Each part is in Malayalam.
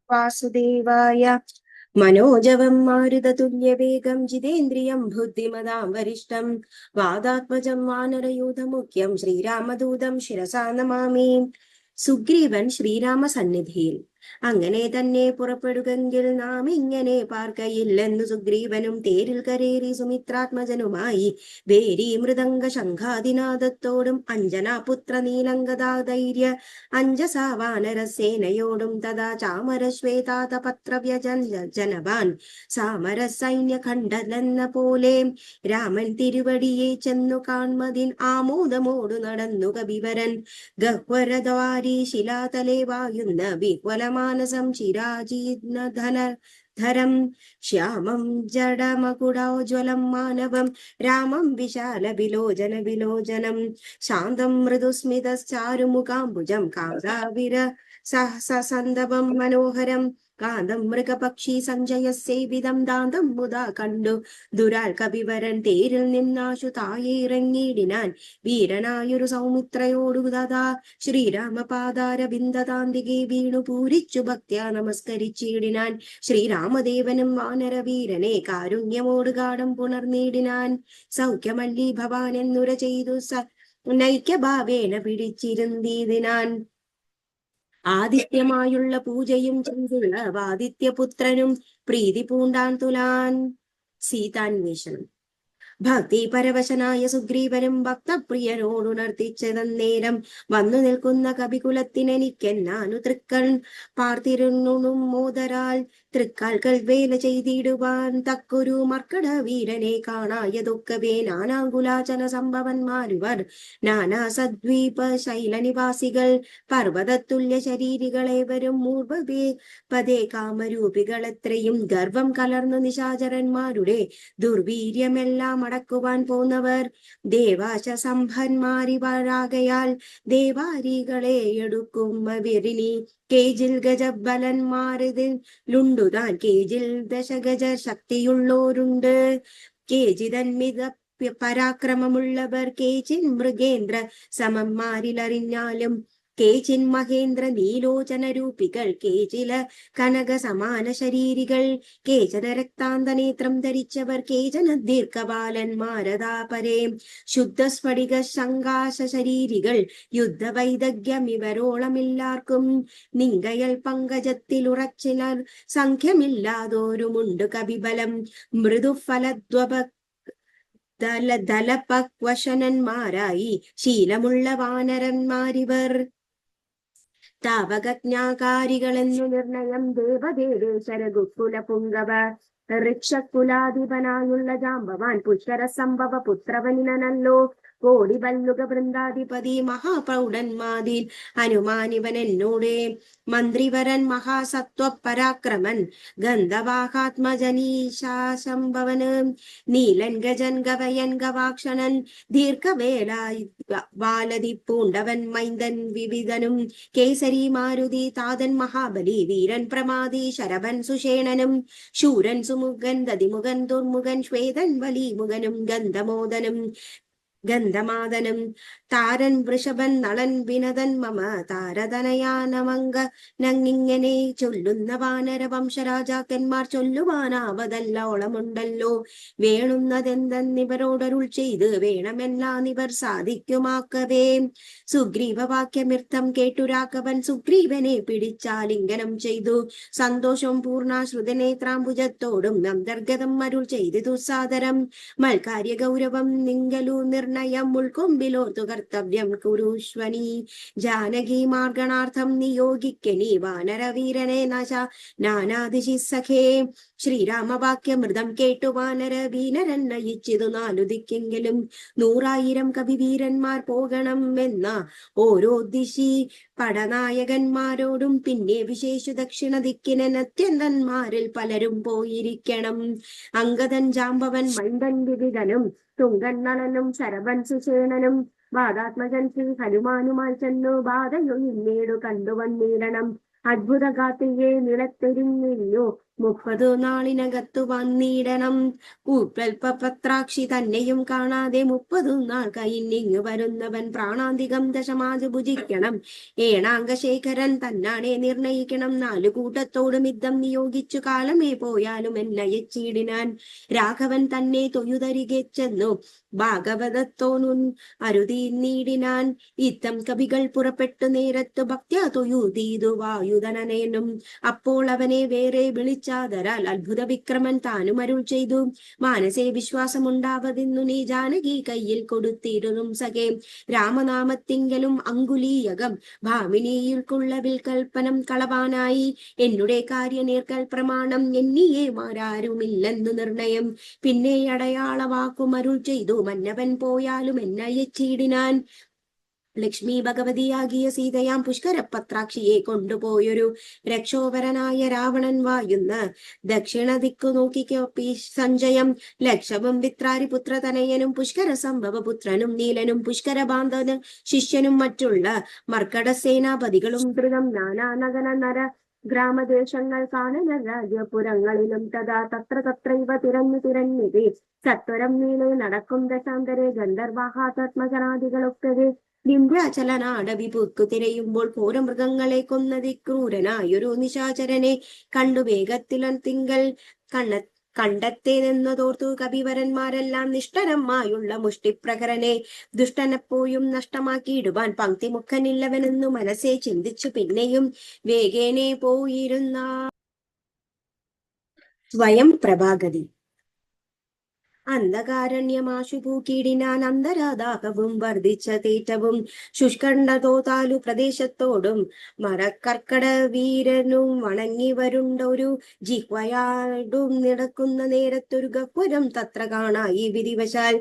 വാസുദേവായ. മനോജവം മാരുതതുല്യവേഗം ജിതേന്ദ്രിയം ബുദ്ധിമതാം വരിഷ്ഠം വാദാത്മജം വാനരയൂഥമുഖ്യം ശ്രീരാമദൂതം ശിരസാ നമാമി. സുഗ്രീവൻ ശ്രീരാമ സന്നിധിയിൽ അങ്ങനെ തന്നെ പുറപ്പെടുകെങ്കിൽ നാം ഇങ്ങനെ പാർക്കയില്ലെന്നു സുഗ്രീവനും തേരിൽ കരേറി സുമിത്രാത്മജനുമായി വേരി മൃദംഗ ശംഖാദിനാദത്തോടും അഞ്ജനാപുത്ര നീലങ്കധാധൈര്യ അഞ്ജസാ വാനരസേനയോടും തഥാ ചാമരശ്വേതാതപത്രവ്യജൻ ജനവാൻ സാമര സൈന്യഖണ്ഡലെന്ന പോലെ രാമൻ തിരുവടിയെ ചെന്നു കാൺമതിൻ ആമോദമോടു നടന്നു കവിവരൻ ഗഹ്വരദ്വാരി ശിലാതലേ വായുന്ന വിഹ്വലമാനസം ചിരാജീർണധരം ശ്യാമം ജഡമകുടോജ്വലം മാനവം രാമം വിശാല വിലോചനം ശാന്തം മൃദുസ്മിതശ്ചാരുമുഖാംബുജം കാന്താവിര സഹസസന്തവം മനോഹരം കാന്തം മൃഗപക്ഷി സഞ്ജയസേവിതം ദാന്തം മുതാ കണ്ടു ദുരാൽ കവിവരൻ തേരിൽ നിന്നാശു താഴെയിറങ്ങിയിടിനാൻ വീരനായൊരു സൗമിത്രയോടു തഥാ ശ്രീരാമപാദാരബിന്ദതാന്തികെ വീണു പൂരിച്ചു ഭക്ത്യാ നമസ്കരിച്ചിടിനാൻ. ശ്രീരാമദേവനും വാനരവീരനെ കാരുണ്യമോട് ഗാഠം പുണർന്നിടിനാൻ. സൗഖ്യമല്ലി ഭവാൻ എന്നുര ചെയ്തു നൈക്യഭാവേന പിടിച്ചിരുന്നീതിനാൻ. ആദിത്യമായുള്ള പൂജയും ചെയ്തുള്ള ആദിത്യപുത്രനും പ്രീതി പൂണ്ടാൻ തുലാൻ. സീതാന്വേഷണം. ഭക്തി പരവശനായ സുഗ്രീവനും ഭക്തപ്രിയനോടുണർത്തിച്ചതന്നേരം വന്നു നിൽക്കുന്ന കവികുലത്തിനെനിക്കെന്നാനു തൃക്കൾ പാർത്തിരുന്നും മോദരാൽ തൃക്കാൽകൾ വേല ചെയ്തിടുവാൻ തക്കൊരു മർക്കട വീരനെ കാണായതൊക്കവേ നാനാകുലാചന സംഭവന്മാരുവർ നാനാ സദ്വീപ ശൈലനിവാസികൾ പർവ്വതത്തുല്യ ശരീരികളേവരും മൂർവവേ പതേ കാമരൂപികളെത്രയും ഗർവം കലർന്നു നിശാചരന്മാരുടെ ദുർവീര്യമെല്ലാം അടക്കുവാൻ പോന്നവർ ദേവാശ സംഭന്മാരിവരാകയാൽ ദേവാരികളെ എടുക്കും വിരിനി കേജിൽ ഗജബലന്മാരിതിൽ ലുണ്ടുതാൻ കേജിൽ ദശഗജ ശക്തിയുള്ളോരുണ്ട് കേജിതന്മിത പരാക്രമമുള്ളവർ കേച്ചിൻ മൃഗേന്ദ്ര സമന്മാരിലറിഞ്ഞാലും കേച്ചിൻ മഹേന്ദ്ര നീലോചന രൂപികൾ കേച്ചില കനക സമാന ശരീരികൾ കേചന രക്താന്തനേത്രം ധരിച്ചവർ കേചന ദീർഘപാലന്മാരതാപരേ ശുദ്ധസ്ഫടിക ശങ്കാശ ശരീരികൾ യുദ്ധവൈദഗ്ധ്യം ഇവരോളമില്ലാർക്കും നിങ്കയൽ പങ്കജത്തിലുറച്ചിലർ സംഖ്യമില്ലാതോരുമുണ്ട് കവിബലം മൃദുഫലദ്വപ ദലപക്വശനന്മാരായി ശീലമുള്ള വാനരന്മാരിവർ താവകജ്ഞാകാരികളെന്നു നിർണയം ദേവദേവേശ്വര ഗുക്കുല പുങ്കവ ഋക്ഷകുലാധിപനായുള്ള ജാമ്പവാൻ പുഷ്കര സംഭവ പുത്രവനിനല്ലോ കോടി വല്ലുക വൃന്ദാധിപതി മഹാപ്രൗഢന്മാതിൽ ഹനുമാനിവൻ എന്നോടെ മന്ത്രിവരൻ മഹാസത്വ പരാക്രമൻ ഗന്ധവാഹാത്മജനീശാശംഭവന് നീലൻ ഗജൻ ഗവയൻ ഗവാക്ഷണൻ ദീർഘവേല വാലതി പൂണ്ടവൻ മൈന്ദൻ വിവിധനും കേസരി മാരുതി താതൻ മഹാബലി വീരൻ പ്രമാദി ശരഭൻ സുഷേണനും ശൂരൻ സുമുഖൻ ദതിമുഖൻ ദുർമുഖൻ ശ്വേതൻ വലിമുഖനും ഗന്ധമാദനും താരൻ വൃഷഭൻ നളൻ വിനതൻ മമ താരതനയാനമംഗ നങ്ങിങ്ങനെ ചൊല്ലുന്ന വാനര വംശരാജാക്കന്മാർ ചൊല്ലുവാനാവതല്ലോളമുണ്ടല്ലോ വേണുന്നതെന്തെന്നിവരോടരുൾ ചെയ്ത് വേണമെന്നാനിവർ സാധിക്കുമാക്കവേ. സുഗ്രീവവാക്യമൃത്തം കേട്ടു രാഘവൻ സുഗ്രീവനെ പിടിച്ചാലിംഗനം ചെയ്തു സന്തോഷം പൂർണ്ണാശ്രുതനേത്രാംബുജത്തോടും അന്തർഗതം അരുൾ ചെയ്തു സാദരം മൽക്കാര്യ ഗൗരവം നിങ്കലു നിർണയം ഉൾക്കൊമ്പിലോർത്തു കർത്തവ്യം കുരുഷ്വനി ജാനകി മാർഗണാർത്ഥം നിയോഗിക്കനി വാനരവീരനെ നാനാദിശി സഖേ. ശ്രീരാമവാക്യമൃതം കേട്ടു വാനര വീനരൻ നയിച്ചിതു നാലുദിക്കെങ്കിലും 100,000 കവിവീരന്മാർ പോകണം എന്ന ഓരോ ദിശി പടനായകന്മാരോടും പിന്നെ വിശേഷ ദക്ഷിണ ദിക്കിന് അത്യന്തന്മാരിൽ പലരും പോയിരിക്കണം. അങ്കദൻ ജാമ്പവൻ മൈന്ദൻ വിവിധനും തുങ്കൻ നളനും ശരവൻ സുഷേണനും വാദാത്മജൻ ശ്രീ ഹനുമാനുമായി ചെന്നു ബാധയൊഴിഞ്ഞേടു കണ്ടുവന്നീടണം അത്ഭുതഗാത്രിയെ നിലത്തെരിഞ്ഞു 30 നാളിനകത്തു വന്നിടണം. ഉൽപ്പൽപത്രാക്ഷി തന്നെയും കാണാതെ 30 നാൾ കഴിഞ്ഞിങ്ങു വരുന്നവൻ പ്രാണാന്തികം ദശമാജ് ഭുജിക്കണം. ഏണാംഗശേഖരൻ തന്നാണെ നിർണയിക്കണം. 4 കൂട്ടത്തോടും യുദ്ധം നിയോഗിച്ചു കാലമേ പോയാലും എന്നയച്ചിടിനാൻ. രാഘവൻ തന്നെ തൊഴുതരികെ ചെന്നു ഭാഗവതത്തോനുൻ അരുതിനീടിനാൻ. ഇത്തം കവികൾ പുറപ്പെട്ടു നേരത്തു ഭക്ത്യാ തൊഴുതീതു വായുധനനും. അപ്പോൾ അവനെ വേറെ വിളിച്ചാതരാൽ അത്ഭുത വിക്രമൻ താനും അരുൾ ചെയ്തു. മാനസേ വിശ്വാസമുണ്ടാവതെന്നു നീ ജാനകി കയ്യിൽ കൊടുത്തിരുന്നും സഖേ. രാമനാമത്തിങ്കലും അങ്കുലീയകം ഭാമിനിയിൽക്കുള്ള വിൽക്കൽപ്പനം കളവാനായി. എന്നുടെ കാര്യനീർക്കൽ പ്രമാണം എന്നിയെ മാരാരുമില്ലെന്നു നിർണയം. പിന്നെ അടയാള വാക്കും അരുൾ ചെയ്തു മന്നവൻ പോയാലും എന്നയച്ചിടിനാൻ. ലക്ഷ്മി ഭഗവതിയാകിയ സീതയാം പുഷ്കരപത്രാക്ഷിയെ കൊണ്ടുപോയൊരു രക്ഷോപരനായ രാവണൻ വായുന്ന ദക്ഷിണ ദിക്കു നോക്കിക്കൊപ്പി സഞ്ജയം. ലക്ഷവും വിത്രാരി പുത്രതനയനും പുഷ്കര സംഭവ പുത്രനും നീലനും പുഷ്കര ബാന്ധവനും ശിഷ്യനും മറ്റുള്ള മർക്കട സേനാപതികളും ധൃതം നാനാ നഗര നര ഗ്രാമദേശങ്ങൾ കാണന രാജ്യപുരങ്ങളിലും തഥാ തത്രൈവ തിരഞ്ഞിതി സത്വരം നീളെ നടക്കും ദശാന്തരെ ഗന്ധർവാഹാത്മജനാദികളൊക്കെ വിന്ധ്യാചലനാടവി പൂക്കു തിരയുമ്പോൾ ഘോരമൃഗങ്ങളെ കൊന്നതി ക്രൂരനായൊരു നിശാചരനെ കണ്ടു വേഗത്തിലൻ തിങ്കൾ കണ്ടെത്തേ നിന്നതോർത്തു കവിവരന്മാരെല്ലാം നിഷ്ഠരമായുള്ള മുഷ്ടിപ്രകരനെ ദുഷ്ടനെപ്പോഴും നഷ്ടമാക്കിയിടുവാൻ പങ്ക്തിമുഖനില്ലവനെന്നു മനസ്സെ ചിന്തിച്ചു പിന്നെയും വേഗേനെ പോയിരുന്ന. സ്വയം പ്രഭാഗതി. അന്ധകാരണ്യമാശു പൂക്കിടിനാൻ അന്തരാദാഹവും വർദ്ധിച്ച തീറ്റവും ശുഷ്കണ്ഠതോതാലു പ്രദേശത്തോടും മരക്കർക്കട വീരനും വണങ്ങി വരുണ്ടൊരു ജിഹ്വയാടും നടക്കുന്ന നേരത്തൊരു ഗഹ്വരം തത്ര കാണായി വിധിവശാൽ.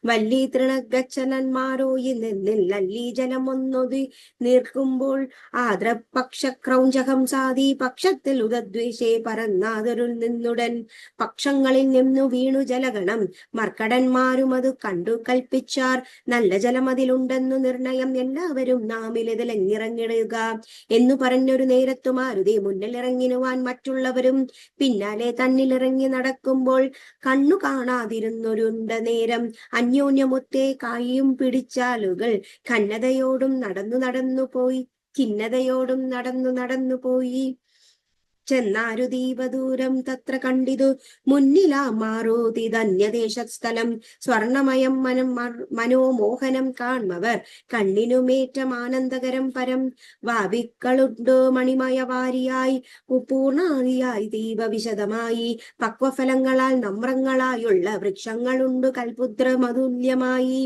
വല്ലി തൃണഗച്ഛനന്മാരോയി നിന്നിൽ അല്ലി ജലമൊന്നൊതി നിൽക്കുമ്പോൾ ആദ്രപക്ഷ ക്രൗഞ്ചകം സാധി പക്ഷത്തിൽ ഉദദ്വേഷേ പരന്നാതൊരു നിന്നുടൻ പക്ഷങ്ങളിൽ നിന്നു വീണു ജലഗണം. മർക്കടന്മാരും അത് കണ്ടു കൽപ്പിച്ചാർ. നല്ല ജലം അതിലുണ്ടെന്നു നിർണയം. എല്ലാവരും നാമിലിതിലെങ്ങിറങ്ങിടുക എന്നു പറഞ്ഞൊരു നേരത്തു മാരുതി മുന്നിലിറങ്ങിനുവാൻ മറ്റുള്ളവരും പിന്നാലെ തന്നിലിറങ്ങി നടക്കുമ്പോൾ കണ്ണു കാണാതിരുന്നൊരുണ്ട നേരം അന്യോന്യമൊത്തേ കായും പിടിച്ചാലുകൾ ഖന്നതയോടും നടന്നു പോയി ചെന്നാരു ദീപദൂരം തത്ര കണ്ടിതു മുന്നിലാ മാറോതി ധന്യദേശസ്ഥലം. സ്വർണമയം മനോമോഹനം കാൺമവർ കണ്ണിനുമേറ്റം ആനന്ദകരം പരം. വാവിക്കളുണ്ടോ മണിമയവാരിയായി പൂർണാദിയായി ദീപവിശദമായി. പക്വഫലങ്ങളാൽ നമ്രങ്ങളായുള്ള വൃക്ഷങ്ങളുണ്ട് കൽപുത്ര മതുല്യമായി.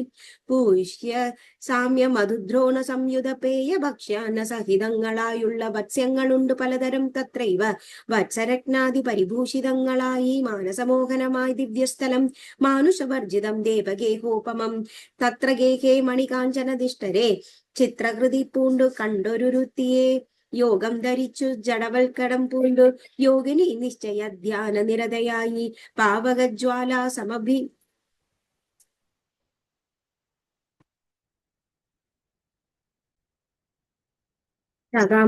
പൂഷ്യ സാമ്യ മധുദ്രോണ സംയുത പേയ ഭക്ഷ്യാന സഹിതങ്ങളായുള്ള വത്സ്യങ്ങളുണ്ട് പലതരം തത്രൈവ. വത്സരത്നാദി പരിഭൂഷിതങ്ങളായി മാനസമോഹനമായി ദിവ്യസ്ഥലം. മാനുഷവർജിതം ദേവഗേഹോപമം തത്ര ഗേഹേ മണികാഞ്ചനദിഷ്ടരെ. ചിത്രകൃതി പൂണ്ടു കണ്ടൊരുത്തിയെ യോഗം ധരിച്ചു ജഡവൽക്കടം പൂണ്ടു യോഗിനി നിശ്ചയ ധ്യാന നിരതയായി. പാവകജ്വാല സമഭി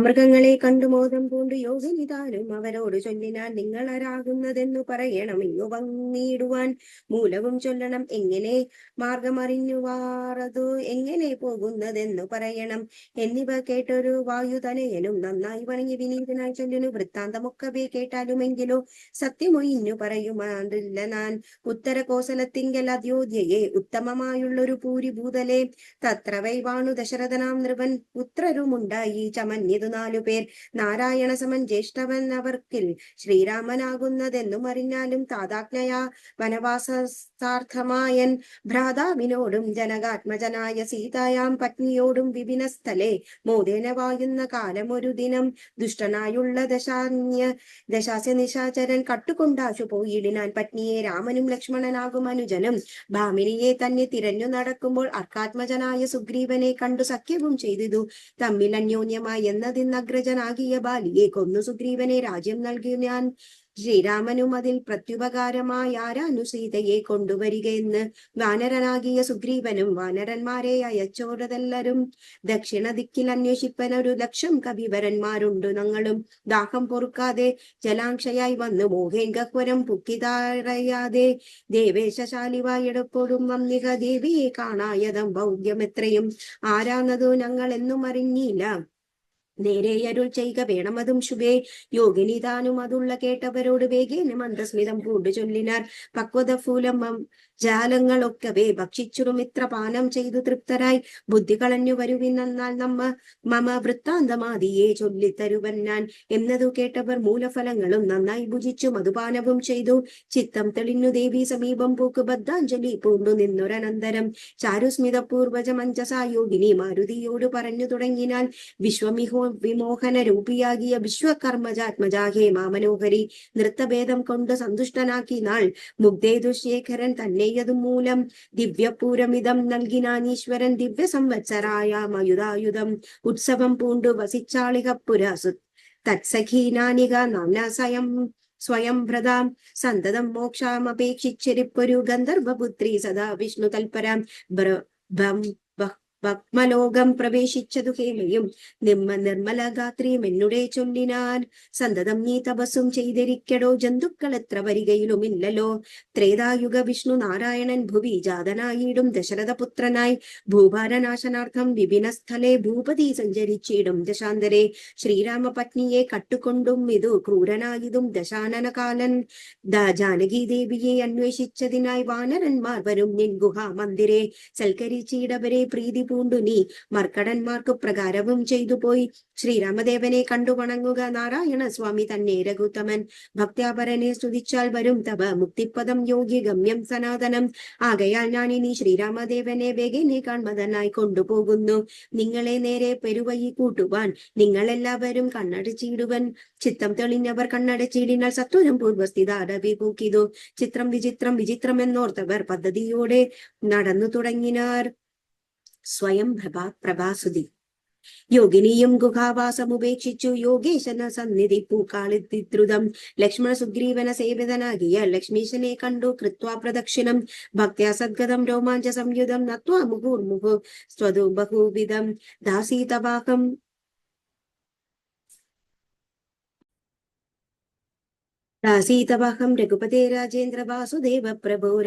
മൃഗങ്ങളെ കണ്ടു മോദം പൂണ്ടു യോഗിനിതാനും അവരോട് ചൊല്ലിനാൽ നിങ്ങളാരാകുന്നതെന്നു പറയണം. ഇങ്ങു വന്നിടുവാൻ മൂലവും ചൊല്ലണം. എങ്ങനെ മാർഗമറിഞ്ഞുവാറതു എങ്ങനെ പോകുന്നതെന്നു പറയണം. എന്നിവ കേട്ടൊരു വായുതനയനും നന്നായി വണങ്ങി വിനീതനായി ചൊല്ലുന്നു. വൃത്താന്തമൊക്കവേ കേട്ടാലുമെങ്കിലോ സത്യമൊയിഞ്ഞു പറയുമാറില്ല ഞാൻ. ഉത്തര കോസലത്തിങ്കൽ അയോധ്യയെ ഉത്തമമായുള്ളൊരു പൂരി ഭൂതലെ. തത്ര വൈവാണു ദശരഥനാം നൃപൻ പുത്രരുമുണ്ടായി മഞ്ഞിതു 4 പേർ. നാരായണ സമൻ ജ്യേഷ്ഠവൻ അവർക്കിൽ ശ്രീരാമനാകുന്നതെന്നും അറിഞ്ഞാലും താതാജ്ഞയാ വനവാസാർത്ഥമായൻ ഭ്രാതാവിനോടും ജനകാത്മജനായ സീതായാം പത്നിയോടും വിപിനസ്ഥലെ മോദേന വായുന്ന കാലമൊരു ദിനം. ദുഷ്ടനായുള്ള ദശാസ്യ നിശാചരൻ കട്ടുകൊണ്ടാശു പോയിടിനാൻ പത്നിയെ. രാമനും ലക്ഷ്മണനാകും അനുജനും ഭാമിനിയെ തന്നെ തിരഞ്ഞു നടക്കുമ്പോൾ അർക്കാത്മജനായ സുഗ്രീവനെ കണ്ടു സഖ്യവും ചെയ്തിതു തമ്മിൽ അന്യോന്യമായി. എന്നതിന്നഗ്രജനാകിയ ബാലിയെ കൊന്നു സുഗ്രീവനെ രാജ്യം നൽകി ഞാൻ. ശ്രീരാമനും അതിൽ പ്രത്യുപകാരമായി ആരാനു സീതയെ കൊണ്ടുവരികയെന്ന് വാനരനാകിയ സുഗ്രീവനും വാനരന്മാരെ അയച്ചോടതെല്ലരും ദക്ഷിണ ദിക്കിൽ അന്വേഷിപ്പൻ ഒരു ലക്ഷം കവിവരന്മാരുണ്ട്. ഞങ്ങളും ദാഹം പൊറുക്കാതെ ജലാംശയായി വന്നു മോഹേങ്കഹ്വരം പുക്കിതാറയാതെ ദേവേശശാലിവായെടുപ്പോടും വന്നിക ദേവിയെ കാണായതം ഭൗഗ്യം എത്രയും ആരാന്നതു ഞങ്ങൾ എന്നും അറിഞ്ഞില്ല. നേരെ അരുൾ ചെയ്യുക വേണമതും ശുഭേ. യോഗിനി താനും അതുള്ള കേട്ടവരോട് വേഗേന മന്ദസ്മിതം പൂണ്ടു ചൊല്ലിനാർ. പക്വത ഫൂലം ജാലങ്ങളൊക്കവേ ഭക്ഷിച്ചുറും ഇത്ര പാനം ചെയ്തു തൃപ്തരായി ബുദ്ധി കളഞ്ഞു വരുവിന്നാൽ മമ വൃത്താന്തമാദിയെ ചൊല്ലിത്തരുവൻ ഞാൻ എന്നതു കേട്ടവർ മൂലഫലങ്ങളും നന്നായി ഭുജിച്ചു മധുപാനവും ചെയ്തു. ചിത്തം തെളിഞ്ഞു ദേവി സമീപം പൂക്ക് ബദ്ധാഞ്ജലി പൂണ്ടു നിന്നൊരനന്തരം ചാരുസ്മിത പൂർവജമഞ്ജസാ യോഗിനി മാരുതിയോട് പറഞ്ഞു തുടങ്ങിനാൽ വിമോഹന രൂപിയാകിയ വിശ്വകർമ്മജാത്മജാഹേ മാമനോഹരി നൃത്തഭേദം കൊണ്ട് സന്തുഷ്ടനാക്കി നാൾ മുഗ്ധേതുശേഖരൻ തന്നെയതു മൂലം ദിവ്യപൂരമിതം നൽകിനാനീശ്വരൻ ദിവ്യ സംവത്സരായ മയുധായുധം ഉത്സവം പൂണ്ടു വസിച്ചാളികപ്പുരസു തത്സഖീനാനിക നാംനാസയം സ്വയം ഭ്രതാം സന്തതം മോക്ഷാമപേക്ഷിച്ചിരിപ്പൊരു ഗന്ധർവപുത്രി സദാ വിഷ്ണു തൽപരാം ഭക്മലോകം പ്രവേശിച്ചതു ഹേമയും നിർമ്മല ഗാത്രിയും എന്നുടെ ചൊല്ലിനാൻ. സന്തതം നീ തപസ്സും ചെയ്തിരിക്കടോ ജന്തുക്കൾ എത്ര വരികയിലുമില്ലല്ലോ. ത്രേതായുഗ വിഷ്ണു നാരായണൻ ഭുവി ജാതനായിടും ദശരഥപുത്രനായി ഭൂഭാരനാശനാർത്ഥം വിപിനസ്ഥലെ ഭൂപതി സഞ്ചരിച്ചിടും ദശാന്തരെ ശ്രീരാമപത്നിയെ കട്ടുകൊണ്ടും ഇതു ക്രൂരനായതും ദശാനനകാലൻ ജാനകി ദേവിയെ അന്വേഷിച്ചതിനായി വാനരന്മാർ വരും നിൻ ഗുഹാ മന്ദിരെ സൽക്കരിച്ചിടവരെ പ്രീതി പൂണ്ടു നീ മർക്കടന്മാർക്ക് പ്രകാരവും ചെയ്തു പോയി. ശ്രീരാമദേവനെ കണ്ടു വണങ്ങുക നാരായണ സ്വാമി തന്നെ രഘുത്തമൻ ഭക്ത്യാപരനെ സ്തുതിച്ചാൽ വരും തവ മുക്തിപദം യോഗി ഗമ്യം സനാതനം. ആകയാൽ ഞാൻ ഇനി ശ്രീരാമദേവനെ വേഗനെ കാൺമതനായി കൊണ്ടുപോകുന്നു. നിങ്ങളെ നേരെ പെരുവഴി കൂട്ടുവാൻ നിങ്ങളെല്ലാവരും കണ്ണടച്ചിടുവൻ. ചിത്തം തെളിഞ്ഞവർ കണ്ണടച്ചിടിനാൽ സത്വരം പൂർവസ്ഥിത അടവി പൂക്കിതു. ചിത്രം വിചിത്രം വിചിത്രം എന്നോർത്തവർ പദ്ധതിയോടെ നടന്നു തുടങ്ങിനാർ. സ്വയം പ്രഭാസുതി യോഗിനിയും ഗുഹാവാസമുപേക്ഷിച്ചു യോഗേശന സന്നിധി പൂക്കാളിദ്രുതം ലക്ഷ്മണ സുഗ്രീവന സേവിതനാകിയ ലക്ഷ്മീശനെ കണ്ടു കൃത്വാ പ്രദക്ഷിണം ഭക്ത്യാ സദ്ഗതം രോമാഞ്ച സംയുതം നത്വാ മുഹുർമുഹു സ്വതു ബഹുവിധം ദാസീതവാഹം ദാസീതവാഹം രഘുപതേ രാജേന്ദ്ര വാസുദേവ പ്രഭോ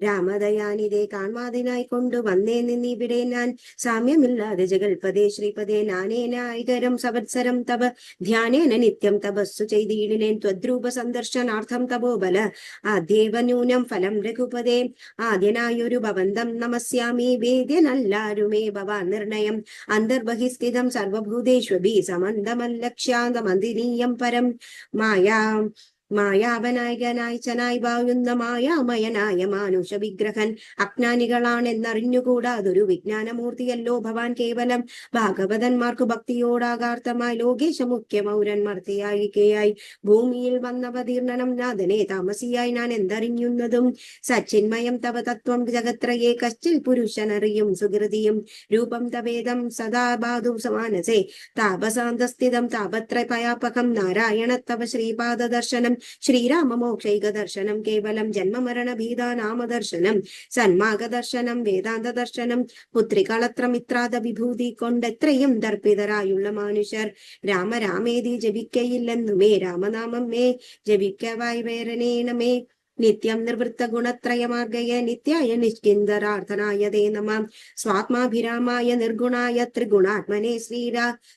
രാമദയാനിതേ കാൺമാതിനായി കൊണ്ടു വന്നേ നിന്നിവിടെ ഞാൻ സാമ്യമില്ലാതെ ജഗൽപദേ ശ്രീപദേ നാനേനായികരം സവത്സരം തവ ധ്യാനേന നിത്യം തപസ്സു ചെയ്തിടിനേൻ ത്വദ്രൂപ സന്ദർശനാർത്ഥം തപോബല ആദ്യേവ ന്യൂനം ഫലം രഘുപദേ ആദ്യനായൊരു ഭവന്തം നമസ്യാമി വേദ്യനല്ലാരുമേ ഭവാൻ നിർണയം അന്തർബഹിസ്ഥിതം സർവഭൂതേഷ്വഭി സമന്തമല്ലക്ഷ്യാന്തമന്ദിനീയം പരം മായാവനായകനായി വാഴുന്ന മായാമയനായ മാനുഷ വിഗ്രഹൻ അജ്ഞാനികളാണെന്നറിഞ്ഞുകൂടാ അതൊരു വിജ്ഞാനമൂർത്തിയല്ലോ ഭവാൻ കേവലം ഭാഗവതന്മാർക്കു ഭക്തിയോടാകാർത്ഥമായി ലോകേശ മുഖ്യ മൗരന്മർത്തിയായിക്കയായി ഭൂമിയിൽ വന്നവതീർണനം നാഥനെ താമസിയായി ഞാൻ എന്തറിഞ്ഞുന്നതും സച്ചിന്മയം തവ തത്വം ജഗത്രയെ കശ്ചിൽ പുരുഷനറിയും സുഹൃതിയും രൂപം തവേദം സദാ ബാധു സമാനസേ താപസാന്തസ്ഥിതം താപത്ര പയാപകം നാരായണ തവ ശ്രീപാദ ദർശനം ശ്രീരാമ മോക്ഷൈക ദർശനം കേവലം ജന്മമരണ ഭീതാ നാമദർശനം സന്മാർഗ ദർശനം വേദാന്ത ദർശനം പുത്രികളത്രമിത്രാത വിഭൂതി കൊണ്ടെത്രയും ദർപ്പിതരായുള്ള മനുഷ്യർ രാമേതി ജപിക്കയില്ലെന്നുമേ രാമനാമം മേ ജപിക്കവായി വേരനേണമേ നിത്യം നിർവൃത്ത ഗുണത്രയമാർഗയ നിത്യായ നിഷ്കിന്ദരാർത്ഥനായ തേ നമ സ്വാത്മാഭിരാമായ നിർഗുണായ ത്രിഗുണാത്മനെ